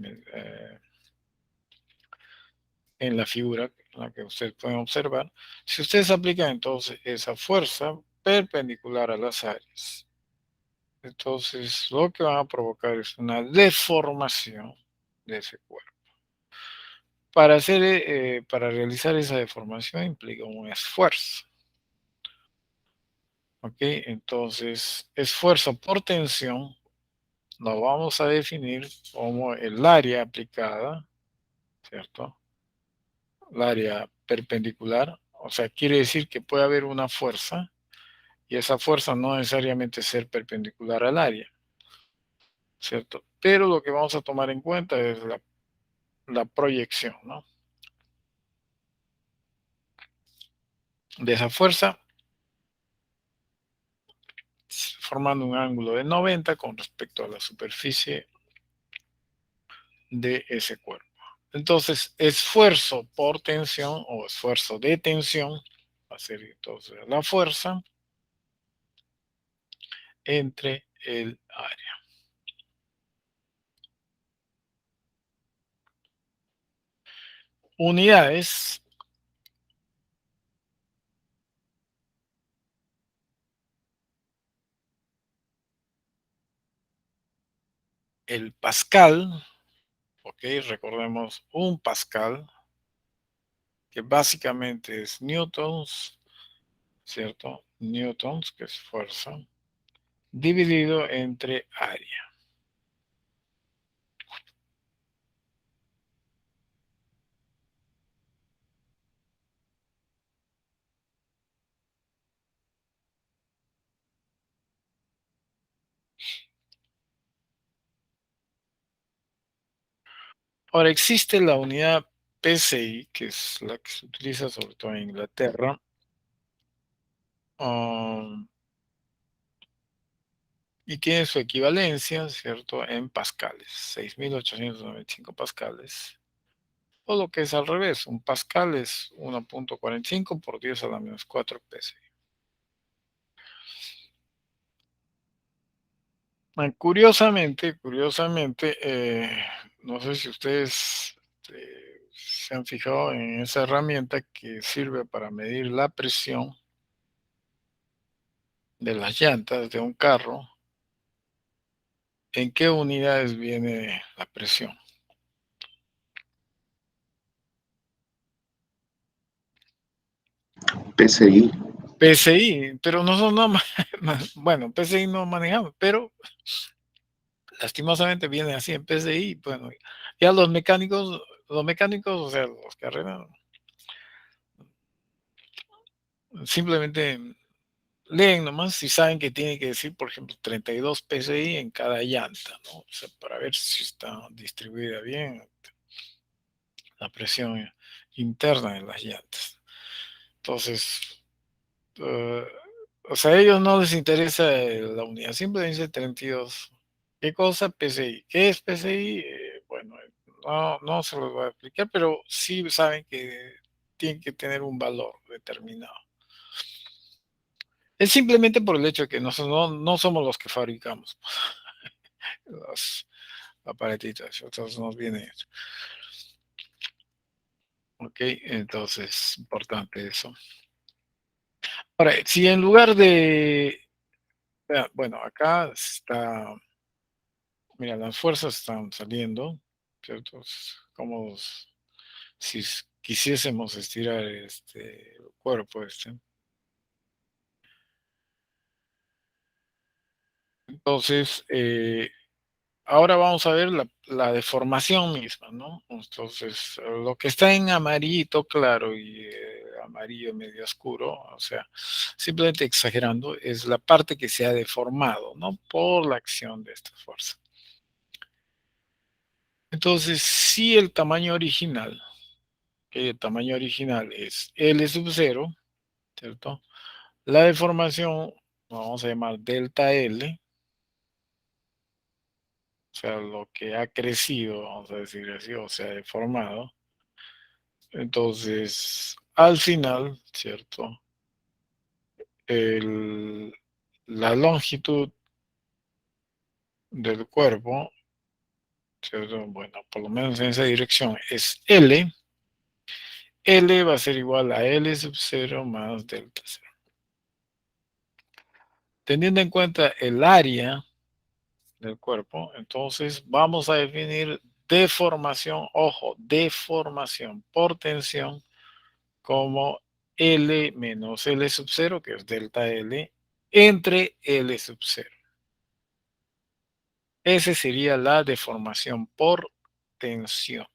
en la figura, la que ustedes pueden observar. Si ustedes aplican entonces esa fuerza perpendicular a las áreas, entonces lo que van a provocar es una deformación de ese cuerpo. Para realizar esa deformación implica un esfuerzo. ¿Ok? Entonces, esfuerzo por tensión lo vamos a definir como el área aplicada, ¿cierto? El área perpendicular, o sea, quiere decir que puede haber una fuerza y esa fuerza no necesariamente ser perpendicular al área, ¿cierto? Pero lo que vamos a tomar en cuenta es la proyección, ¿no?, de esa fuerza, formando un ángulo de 90 con respecto a la superficie de ese cuerpo. Entonces, esfuerzo por tensión o esfuerzo de tensión va a ser entonces la fuerza entre el área. Unidades. El pascal, ok, recordemos un pascal, que básicamente es newtons, ¿cierto? Newtons, que es fuerza, dividido entre área. Ahora existe la unidad PSI, que es la que se utiliza sobre todo en Inglaterra, y tiene su equivalencia, ¿cierto?, en pascales, 6.895 pascales. O lo que es al revés, un pascal es 1.45 por 10 a la menos 4 PSI. Curiosamente, no sé si ustedes se han fijado en esa herramienta que sirve para medir la presión de las llantas de un carro. ¿En qué unidades viene la presión? PSI. PSI, pero nosotros no, bueno, PSI no manejamos, pero lastimosamente viene así en PSI. Bueno, ya los mecánicos, o sea, los carreras, simplemente leen nomás si saben que tiene que decir, por ejemplo, 32 PSI en cada llanta, ¿no? O sea, para ver si está distribuida bien la presión interna de las llantas. Entonces, o sea, a ellos no les interesa la unidad, simplemente dice 32. ¿Qué cosa? PSI. ¿Qué es PSI? Bueno, no se los voy a explicar, pero sí saben que tienen que tener un valor determinado. Es simplemente por el hecho de que nosotros no somos los que fabricamos los aparatitos, entonces nos viene eso. Ok, entonces, importante eso. Ahora, si en lugar de, bueno, acá está, mira, las fuerzas están saliendo, ¿cierto? Como si quisiésemos estirar este cuerpo este. Entonces, ahora vamos a ver la deformación misma, ¿no? Entonces, lo que está en amarillito claro y amarillo medio oscuro, o sea, simplemente exagerando, es la parte que se ha deformado, ¿no? Por la acción de esta fuerza. Entonces, si el tamaño original, es L sub 0, ¿cierto? La deformación, vamos a llamar delta L, o sea, lo que ha crecido, vamos a decir así, o se ha deformado. Entonces, al final, ¿cierto? La longitud del cuerpo, ¿cierto? Bueno, por lo menos en esa dirección es L. L va a ser igual a L sub 0 más delta 0. Teniendo en cuenta el área del cuerpo, entonces vamos a definir deformación, ojo, deformación por tensión como L menos L sub 0, que es delta L, entre L sub 0. Esa sería la deformación por tensión.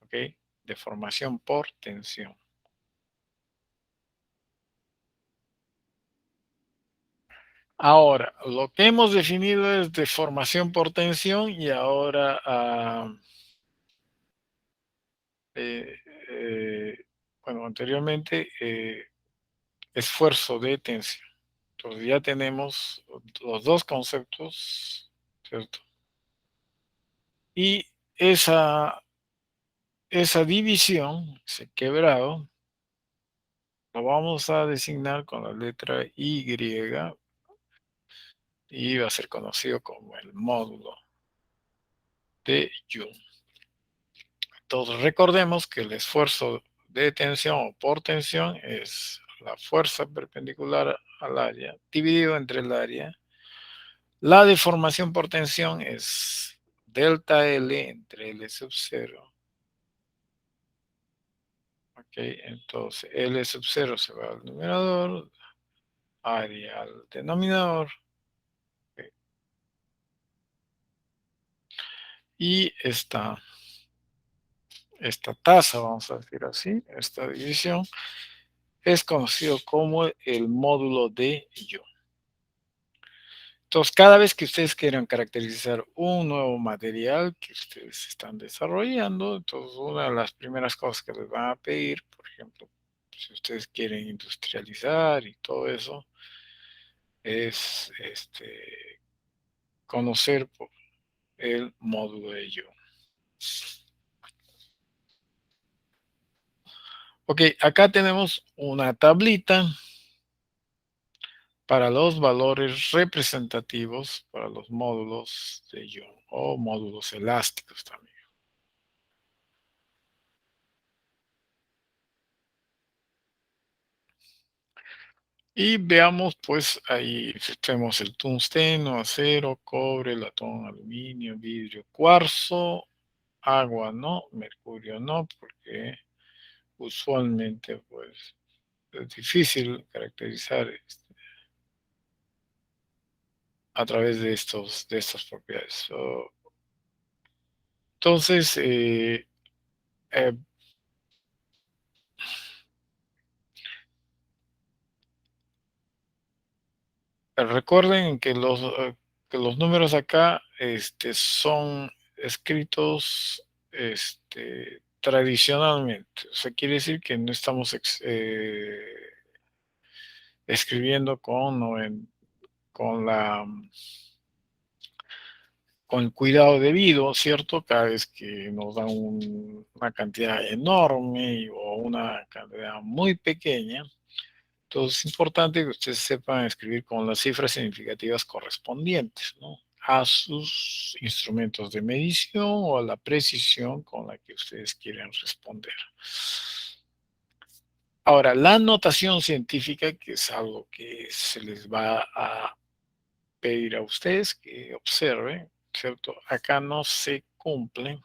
¿Ok? Deformación por tensión. Ahora, lo que hemos definido es deformación por tensión y ahora eh, eh, bueno, anteriormente esfuerzo de tensión. Entonces ya tenemos los dos conceptos, ¿cierto? Y esa división, ese quebrado, lo vamos a designar con la letra Y y va a ser conocido como el módulo de Young. Entonces recordemos que el esfuerzo de tensión o por tensión es la fuerza perpendicular al área dividido entre el área. La deformación por tensión es delta L entre L sub 0. Ok, entonces L sub 0 se va al numerador, área al denominador. Okay. Y esta tasa, vamos a decir así, esta división, es conocido como el módulo de Young. Entonces, cada vez que ustedes quieran caracterizar un nuevo material que ustedes están desarrollando, entonces una de las primeras cosas que les van a pedir, por ejemplo, si ustedes quieren industrializar y todo eso, es conocer el módulo de Young. Ok, acá tenemos una tablita para los valores representativos para los módulos de Young o módulos elásticos también. Y veamos, pues ahí tenemos el tungsteno, acero, cobre, latón, aluminio, vidrio, cuarzo, agua no, mercurio no, porque usualmente pues es difícil caracterizar a través de estas propiedades. Entonces, eh, recuerden que los números acá son escritos tradicionalmente. O sea, quiere decir que no estamos escribiendo con con el cuidado debido, ¿cierto? Cada vez que nos dan una cantidad enorme o una cantidad muy pequeña. Entonces es importante que ustedes sepan escribir con las cifras significativas correspondientes, ¿no? A sus instrumentos de medición o a la precisión con la que ustedes quieren responder. Ahora, la notación científica, que es algo que se les va a pedir a ustedes que observen, ¿cierto? Acá no se cumple,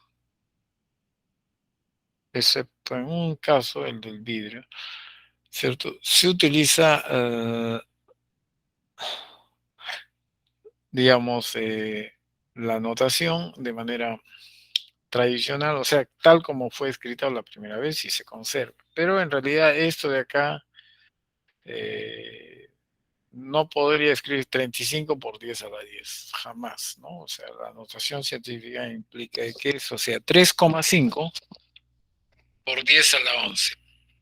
excepto en un caso, el del vidrio, ¿cierto? Se utiliza digamos, la notación de manera tradicional, o sea, tal como fue escrita la primera vez y se conserva. Pero en realidad esto de acá no podría escribir 35 por 10 a la 10, jamás, ¿no? O sea, la notación científica implica que eso sea 3,5 por 10 a la 11.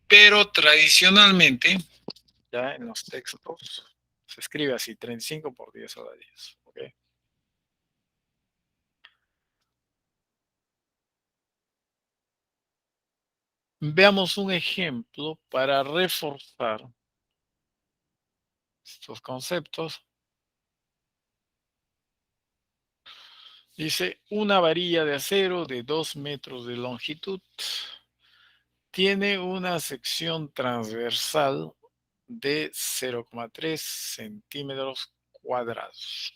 Pero tradicionalmente, ya en los textos, se escribe así, 35 por 10 a la 10, ¿ok? Veamos un ejemplo para reforzar estos conceptos. Dice, una varilla de acero de 2 metros de longitud tiene una sección transversal de 0,3 centímetros cuadrados.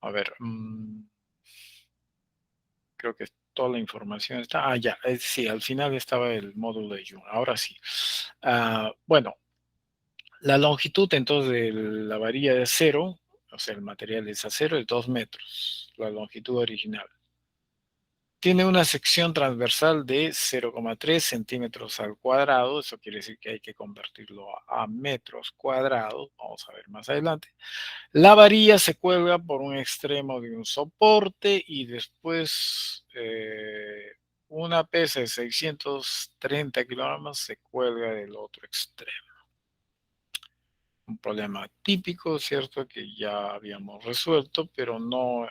A ver, creo que toda la información está. Ah, ya, sí, al final estaba el módulo de Young. Ahora sí. Bueno, la longitud entonces de la varilla de acero, o sea, el material es acero, es 2 metros, la longitud original. Tiene una sección transversal de 0,3 centímetros al cuadrado, eso quiere decir que hay que convertirlo a metros cuadrados, vamos a ver más adelante. La varilla se cuelga por un extremo de un soporte y después una pesa de 630 kilogramos se cuelga del otro extremo. Un problema típico, ¿cierto? Que ya habíamos resuelto, pero no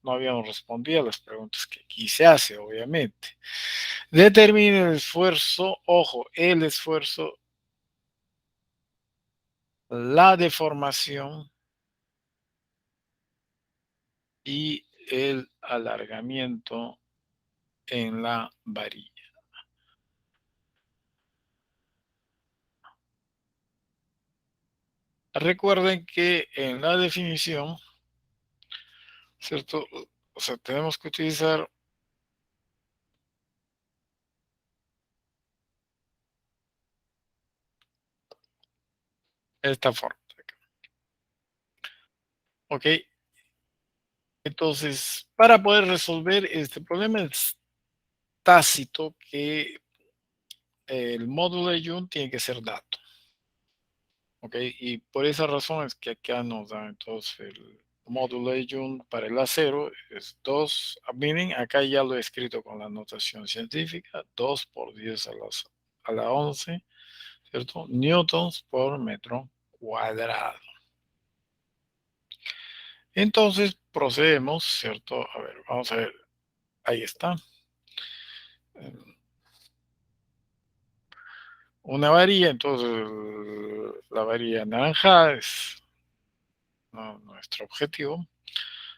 habíamos respondido a las preguntas que aquí se hace, obviamente. Determine el esfuerzo, ojo, el esfuerzo, la deformación y el alargamiento en la varilla. Recuerden que en la definición, ¿cierto? O sea, tenemos que utilizar esta forma. ¿Ok? Entonces, para poder resolver este problema es tácito que el módulo de Young tiene que ser dato. ¿Ok? Y por esa razón es que acá nos da entonces el módulo de Young para el acero es 2, meaning acá ya lo he escrito con la notación científica, 2 por 10 a la 11, ¿cierto? Newtons por metro cuadrado. Entonces procedemos, ¿cierto? A ver, vamos a ver, ahí está. Una varilla, entonces la varilla naranja es nuestro objetivo,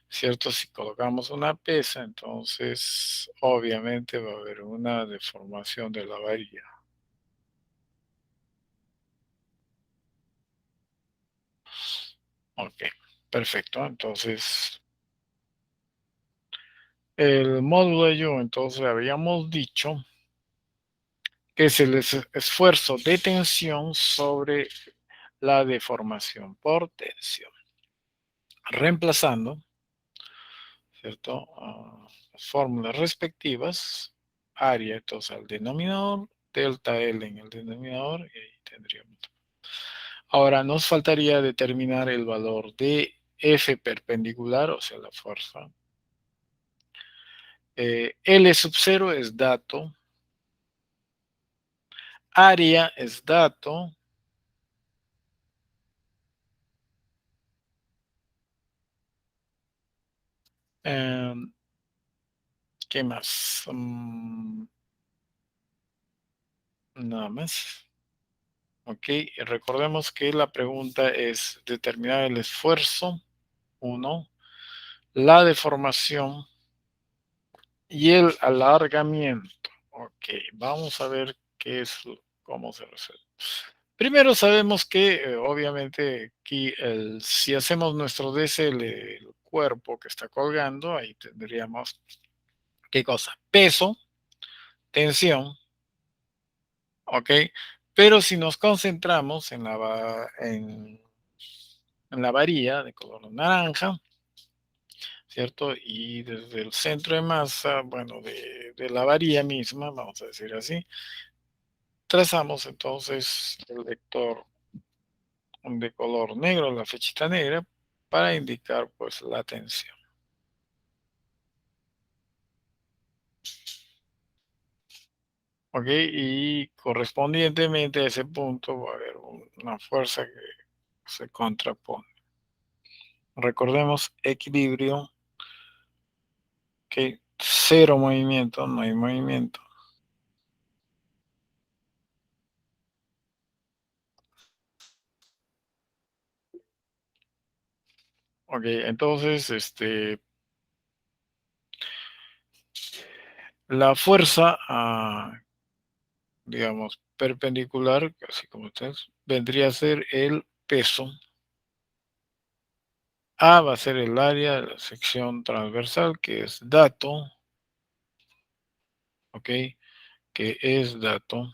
¿cierto? Si colocamos una pesa, entonces obviamente va a haber una deformación de la varilla. Ok, perfecto. Entonces, el módulo de Young, entonces habíamos dicho que es el esfuerzo de tensión sobre la deformación por tensión. Reemplazando, ¿cierto? Las fórmulas respectivas, área entonces al denominador, delta L en el denominador, y ahí tendríamos. Ahora nos faltaría determinar el valor de F perpendicular, o sea, la fuerza. L sub 0 es dato. Área es dato. ¿Qué más? Nada más. Ok, recordemos que la pregunta es determinar el esfuerzo, 1, la deformación y el alargamiento. Ok, vamos a ver cómo se resuelve. Primero sabemos que obviamente aquí si hacemos nuestro DSL, el cuerpo que está colgando, ahí tendríamos ¿Qué cosa? Peso, tensión, ¿ok? Pero si nos concentramos en la varilla de color naranja, ¿cierto? Y desde el centro de masa, bueno, de la varilla misma, vamos a decir así, trazamos entonces el vector de color negro, la flechita negra, para indicar pues la tensión. ¿Ok? Y correspondientemente a ese punto va a haber una fuerza que se contrapone. Recordemos equilibrio, que cero movimiento, no hay movimiento. Ok, entonces, la fuerza, digamos, perpendicular, así como ustedes, vendría a ser el peso. A va a ser el área de la sección transversal, que es dato, ok, que es dato.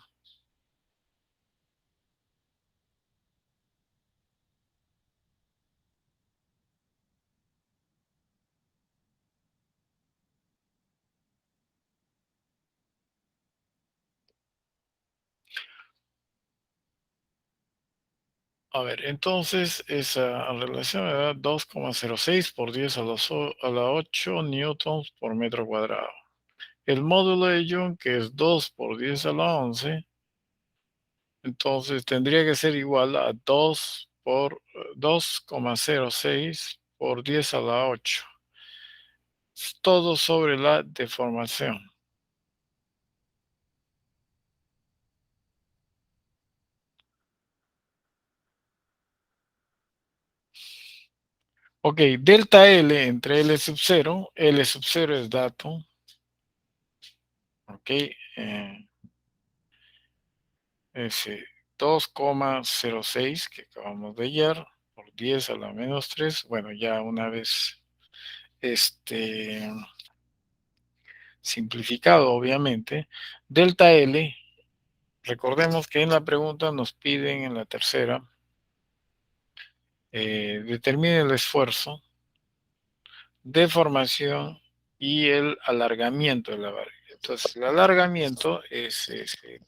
A ver, entonces esa relación me da 2,06 por 10 a la 8 newtons por metro cuadrado. El módulo de Young, que es 2 por 10 a la 11, entonces tendría que ser igual a 2 por 2,06 por 10 a la 8. Todo sobre la deformación. Ok, delta L entre L sub 0, L sub 0 es dato. Ok, ese 2,06 que acabamos de hallar por 10 a la menos 3. Bueno, ya una vez simplificado, obviamente. Delta L, recordemos que en la pregunta nos piden en la tercera, determine el esfuerzo, deformación y el alargamiento de la varilla. Entonces, el alargamiento es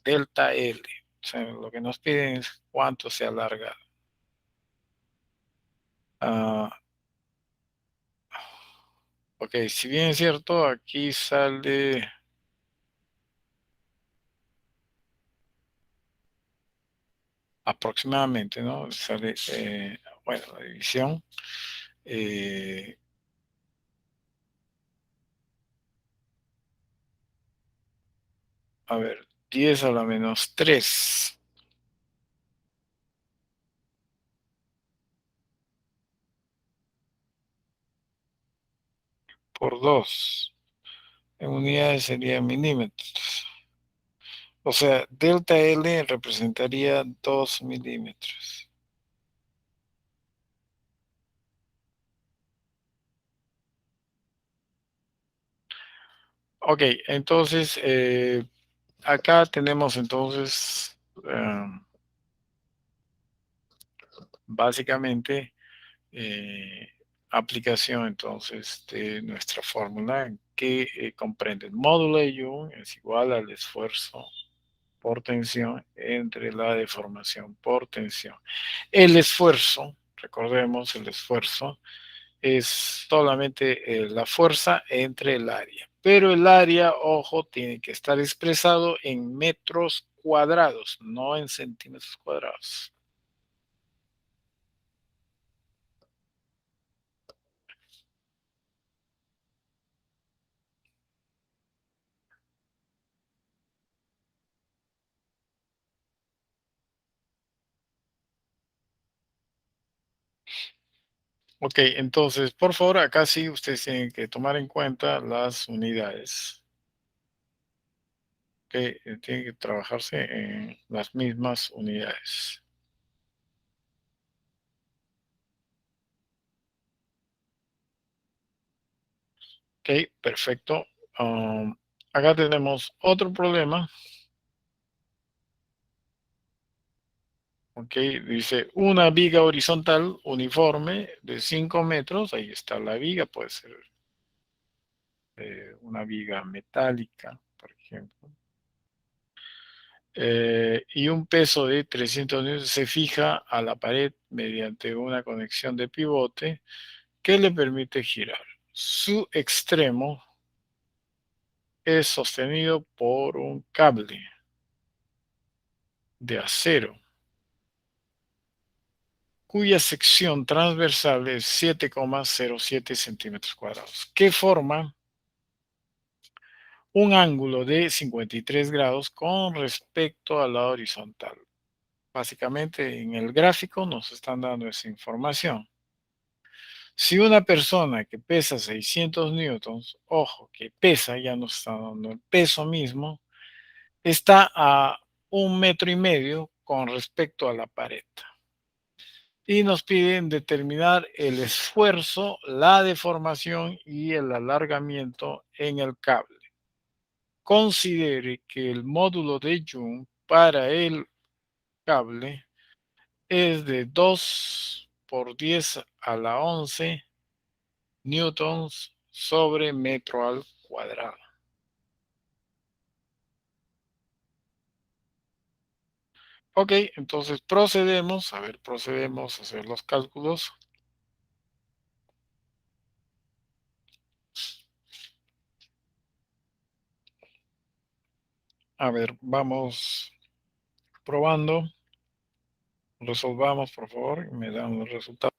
delta L. O sea, lo que nos piden es cuánto se alarga. Ok, si bien es cierto, aquí sale aproximadamente, ¿no? Sale, bueno, la división. eh, a ver, 10 a la menos 3 por 2 en unidades sería milímetros. O sea, delta L representaría 2 milímetros. Ok, entonces, acá tenemos entonces, básicamente, aplicación entonces de nuestra fórmula que comprende el módulo de Young es igual al esfuerzo por tensión entre la deformación por tensión. El esfuerzo, recordemos, el esfuerzo es solamente la fuerza entre el área, pero el área, ojo, tiene que estar expresado en metros cuadrados, no en centímetros cuadrados. Ok, entonces, por favor, acá sí ustedes tienen que tomar en cuenta las unidades. Que tiene que trabajarse en las mismas unidades. Ok, perfecto. Acá tenemos otro problema. Ok, dice una viga horizontal uniforme de 5 metros. Ahí está la viga, puede ser una viga metálica, por ejemplo. Y un peso de 300 newtons se fija a la pared mediante una conexión de pivote que le permite girar. Su extremo es sostenido por un cable de acero cuya sección transversal es 7,07 centímetros cuadrados, que forma un ángulo de 53 grados con respecto a la horizontal. Básicamente en el gráfico nos están dando esa información. Si una persona que pesa 600 newtons, ojo, que pesa, ya nos está dando el peso mismo, está a 1,5 metros con respecto a la pared. Y nos piden determinar el esfuerzo, la deformación y el alargamiento en el cable. Considere que el módulo de Young para el cable es de 2 por 10 a la 11 newtons sobre metro al cuadrado. Ok, entonces procedemos a hacer los cálculos. A ver, vamos probando. Resolvamos, por favor, y me dan los resultados.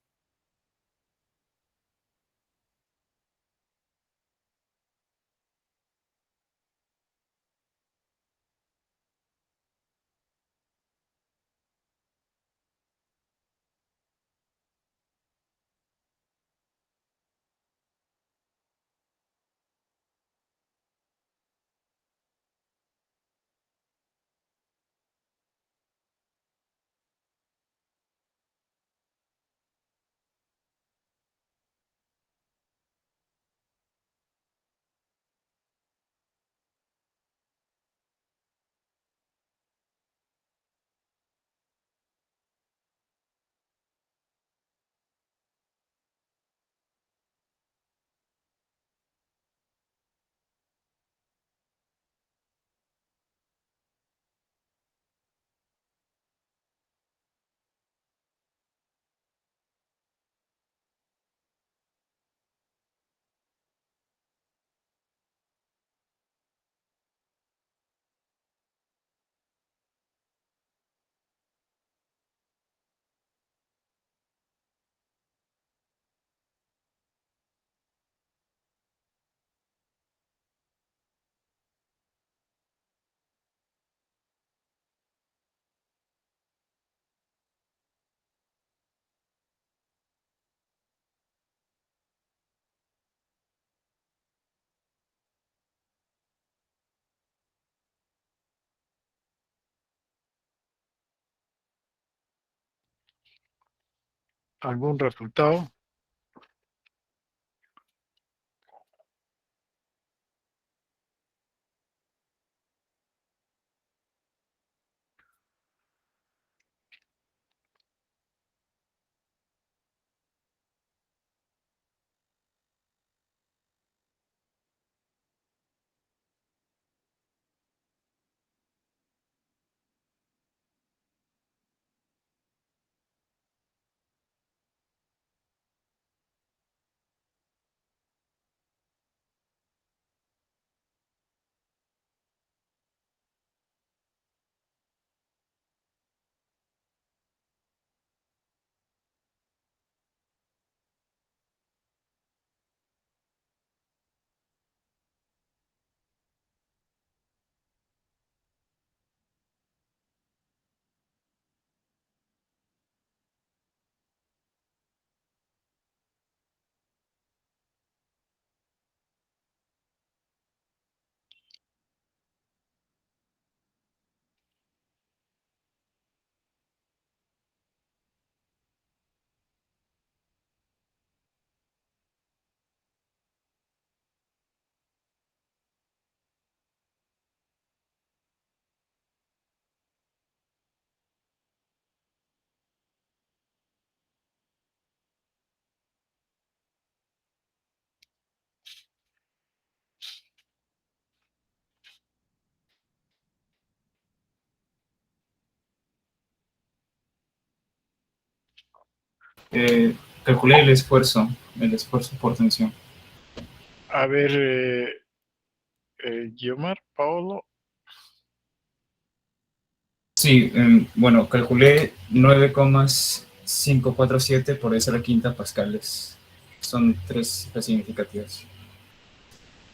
¿Algún resultado? Calculé el esfuerzo por tensión. A ver, Guiomar, Paolo. Sí, bueno, calculé 9,547 por esa la quinta pascales. Son tres cifras significativas.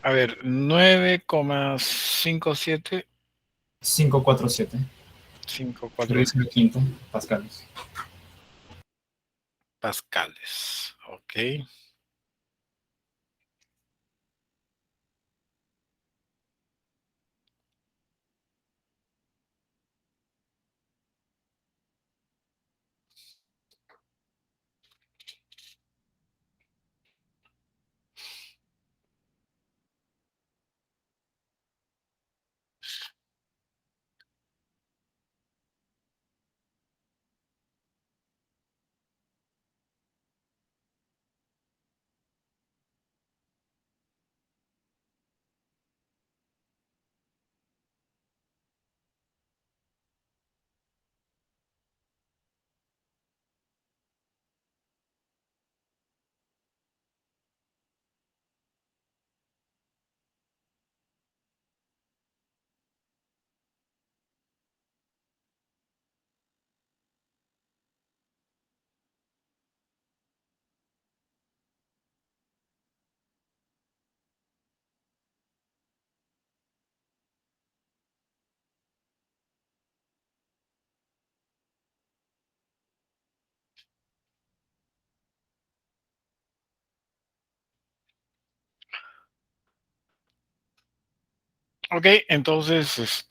A ver, 9,57. 547. Por 54 esa la quinta pascales. pascales. Ok. Ok, entonces,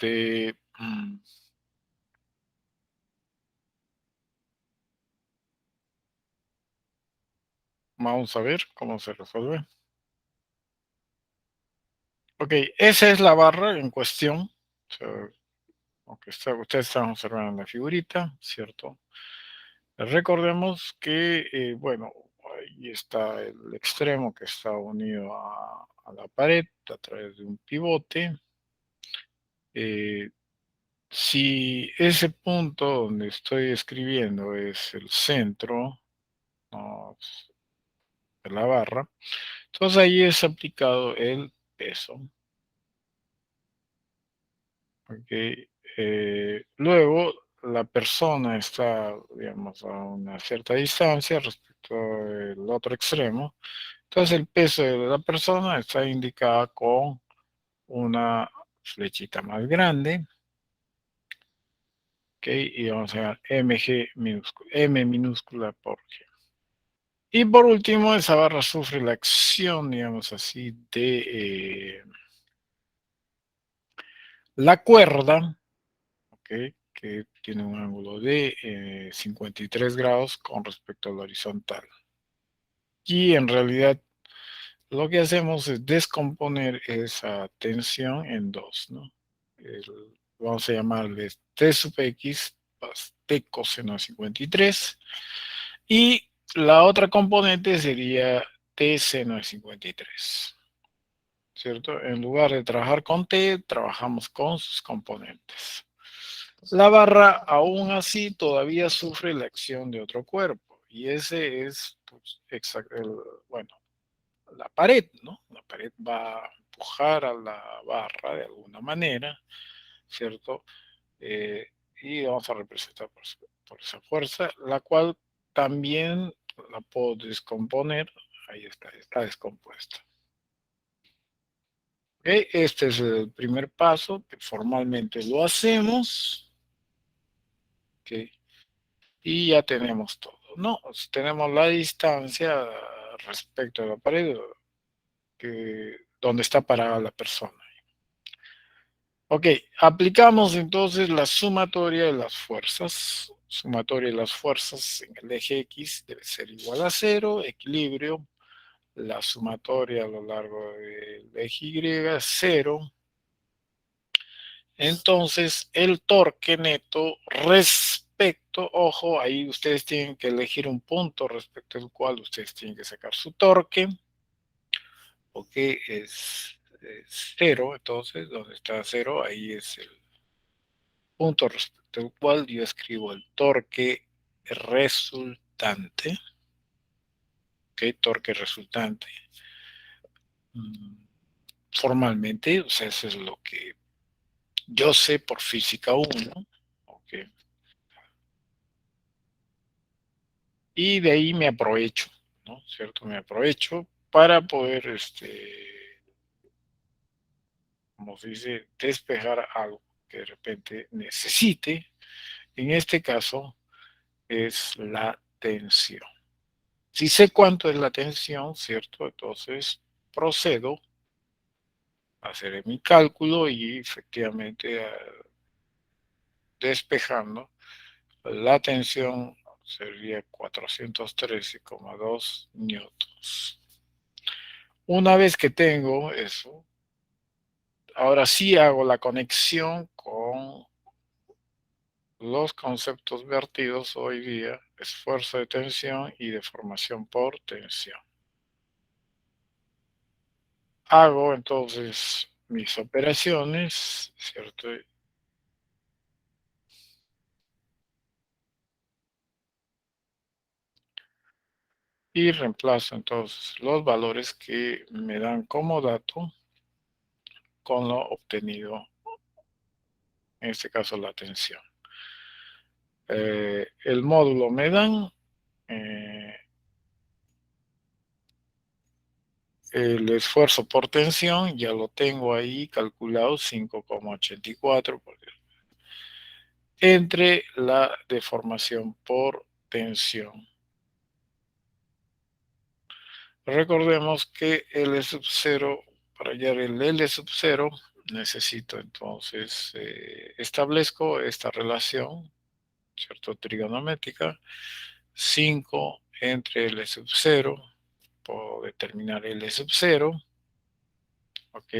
vamos a ver cómo se resuelve. Ok, esa es la barra en cuestión. O sea, aunque ustedes están observando la figurita, ¿cierto? Recordemos que, bueno, ahí está el extremo que está unido a la pared a través de un pivote. Eh, si ese punto donde estoy escribiendo es el centro, ¿no?, de la barra, entonces ahí es aplicado el peso. Okay. Luego, la persona está, digamos, a una cierta distancia respecto al otro extremo. Entonces, el peso de la persona está indicado con una flechita más grande. Ok, y vamos a ver mg minúscula, m minúscula por g. Y por último, esa barra sufre la acción, digamos así, de la cuerda, okay, que tiene un ángulo de 53 grados con respecto al horizontal. Y en realidad lo que hacemos es descomponer esa tensión en dos, ¿no? Vamos a llamarle T sub x más T coseno de 53. Y la otra componente sería T seno de 53. ¿Cierto? En lugar de trabajar con T, trabajamos con sus componentes. La barra, aún así, todavía sufre la acción de otro cuerpo. Y ese es, pues, bueno, la pared, ¿no? La pared va a empujar a la barra de alguna manera, ¿cierto? Y vamos a representar por esa fuerza, la cual también la puedo descomponer. Ahí está descompuesta. Okay, este es el primer paso que formalmente lo hacemos. Okay. Y ya tenemos todo, ¿no? Tenemos la distancia respecto a la pared donde está parada la persona. Ok, aplicamos entonces la sumatoria de las fuerzas. Sumatoria de las fuerzas en el eje X debe ser igual a 0, equilibrio. La sumatoria a lo largo del eje Y es 0. Entonces, el torque neto respecto, ojo, ahí ustedes tienen que elegir un punto respecto al cual ustedes tienen que sacar su torque. Ok, es 0, entonces, donde está 0, ahí es el punto respecto al cual yo escribo el torque resultante. ¿ok? Torque resultante. Formalmente, o sea, eso es lo que yo sé por física 1, ¿ok? Y de ahí me aprovecho, ¿no? ¿Cierto? Me aprovecho para poder, como se dice, despejar algo que de repente necesite. En este caso es la tensión. Si sé cuánto es la tensión, ¿cierto? Entonces procedo a hacer mi cálculo y efectivamente despejando la tensión sería 413,2 newtons. Una vez que tengo eso, ahora sí hago la conexión con los conceptos vertidos hoy día, esfuerzo de tensión y deformación por tensión. Hago entonces mis operaciones, ¿cierto? Y reemplazo entonces los valores que me dan como dato con lo obtenido, en este caso la tensión. El módulo me dan el esfuerzo por tensión, ya lo tengo ahí calculado, 5,84 entre la deformación por tensión. Recordemos que L sub 0, para hallar el L sub 0, necesito entonces, establezco esta relación, ¿cierto? Trigonométrica, 5 entre L sub 0, puedo determinar L sub 0, ¿ok?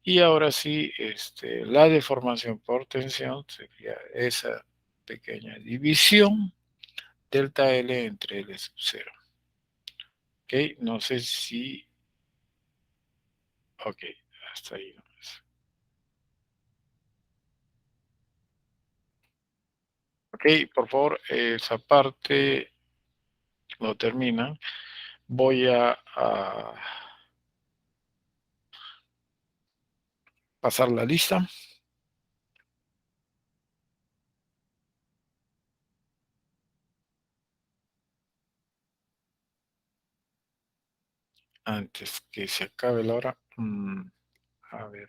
Y ahora sí, la deformación por tensión sería esa pequeña división, delta L entre L sub 0. ¿Ok? No sé si... Ok, hasta ahí nomás. Ok, por favor, esa parte lo terminan. Voy a pasar la lista. Antes que se acabe la hora. A ver.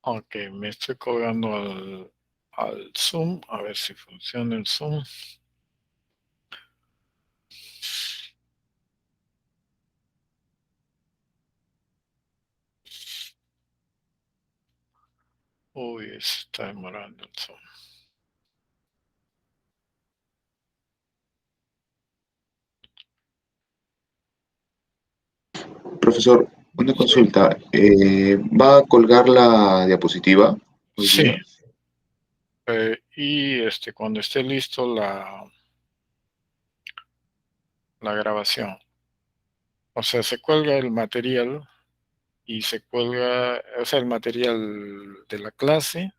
Ok, me estoy colgando al Zoom. A ver si funciona el Zoom. Uy, está demorando el Zoom. Profesor, una Sí. consulta. ¿Va a colgar la diapositiva hoy Sí. día? Y cuando esté listo la grabación. O sea, se cuelga el material y se cuelga, o sea, el material de la clase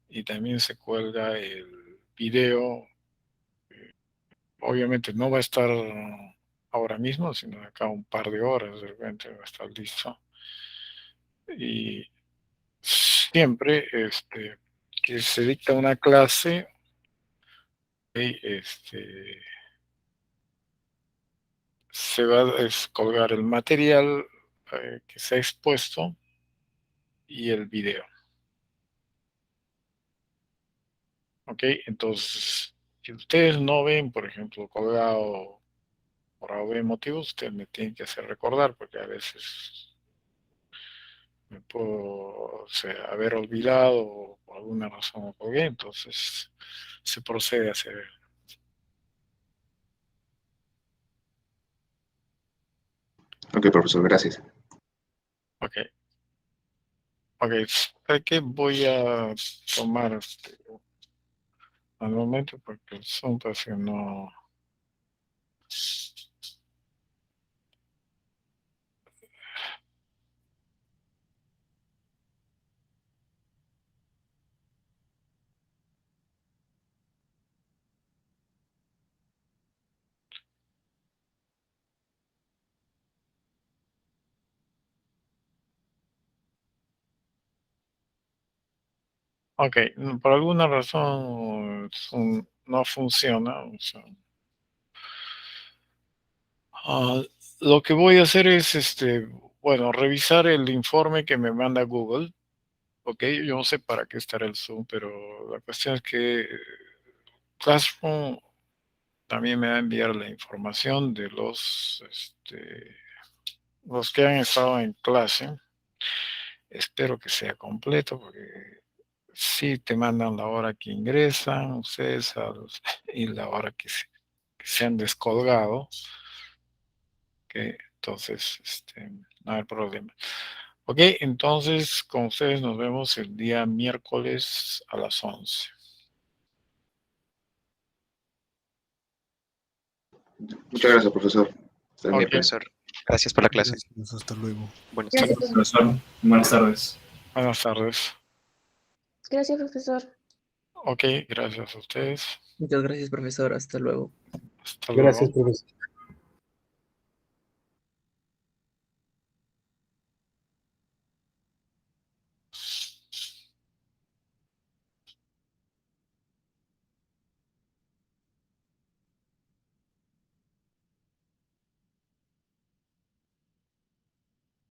y también se cuelga el video obviamente no va a estar ahora mismo, sino de acá un par de horas de repente va a estar listo. Y siempre que se dicta una clase, se va a colgar el material que se ha expuesto y el video. ¿Ok? Entonces, si ustedes no ven, por ejemplo, colgado por algún motivo, ustedes me tienen que hacer recordar, porque a veces me puedo haber olvidado o por alguna razón lo colgué, entonces se procede a hacer. Ok, profesor, gracias. Ok. Ok, ¿sabes qué? Voy a tomar al momento porque el Zoom parece que no. Ok, por alguna razón Zoom no funciona. O sea, lo que voy a hacer es, bueno, revisar el informe que me manda Google. Ok, yo no sé para qué estará el Zoom, pero la cuestión es que Classroom también me va a enviar la información de los que han estado en clase. Espero que sea completo, porque sí te mandan la hora que ingresan ustedes y la hora que se han descolgado. Que entonces, no hay problema. Ok, entonces con ustedes nos vemos el día miércoles a las 11. Muchas gracias, profesor. Hasta el Ok, miércoles. Profesor, gracias por la clase. Gracias, hasta luego. Buenas Gracias, tardes. profesor. Buenas tardes. buenas tardes. Gracias, profesor. Ok, gracias a ustedes. Muchas gracias, profesor. Hasta luego. Hasta Gracias, luego. profesor.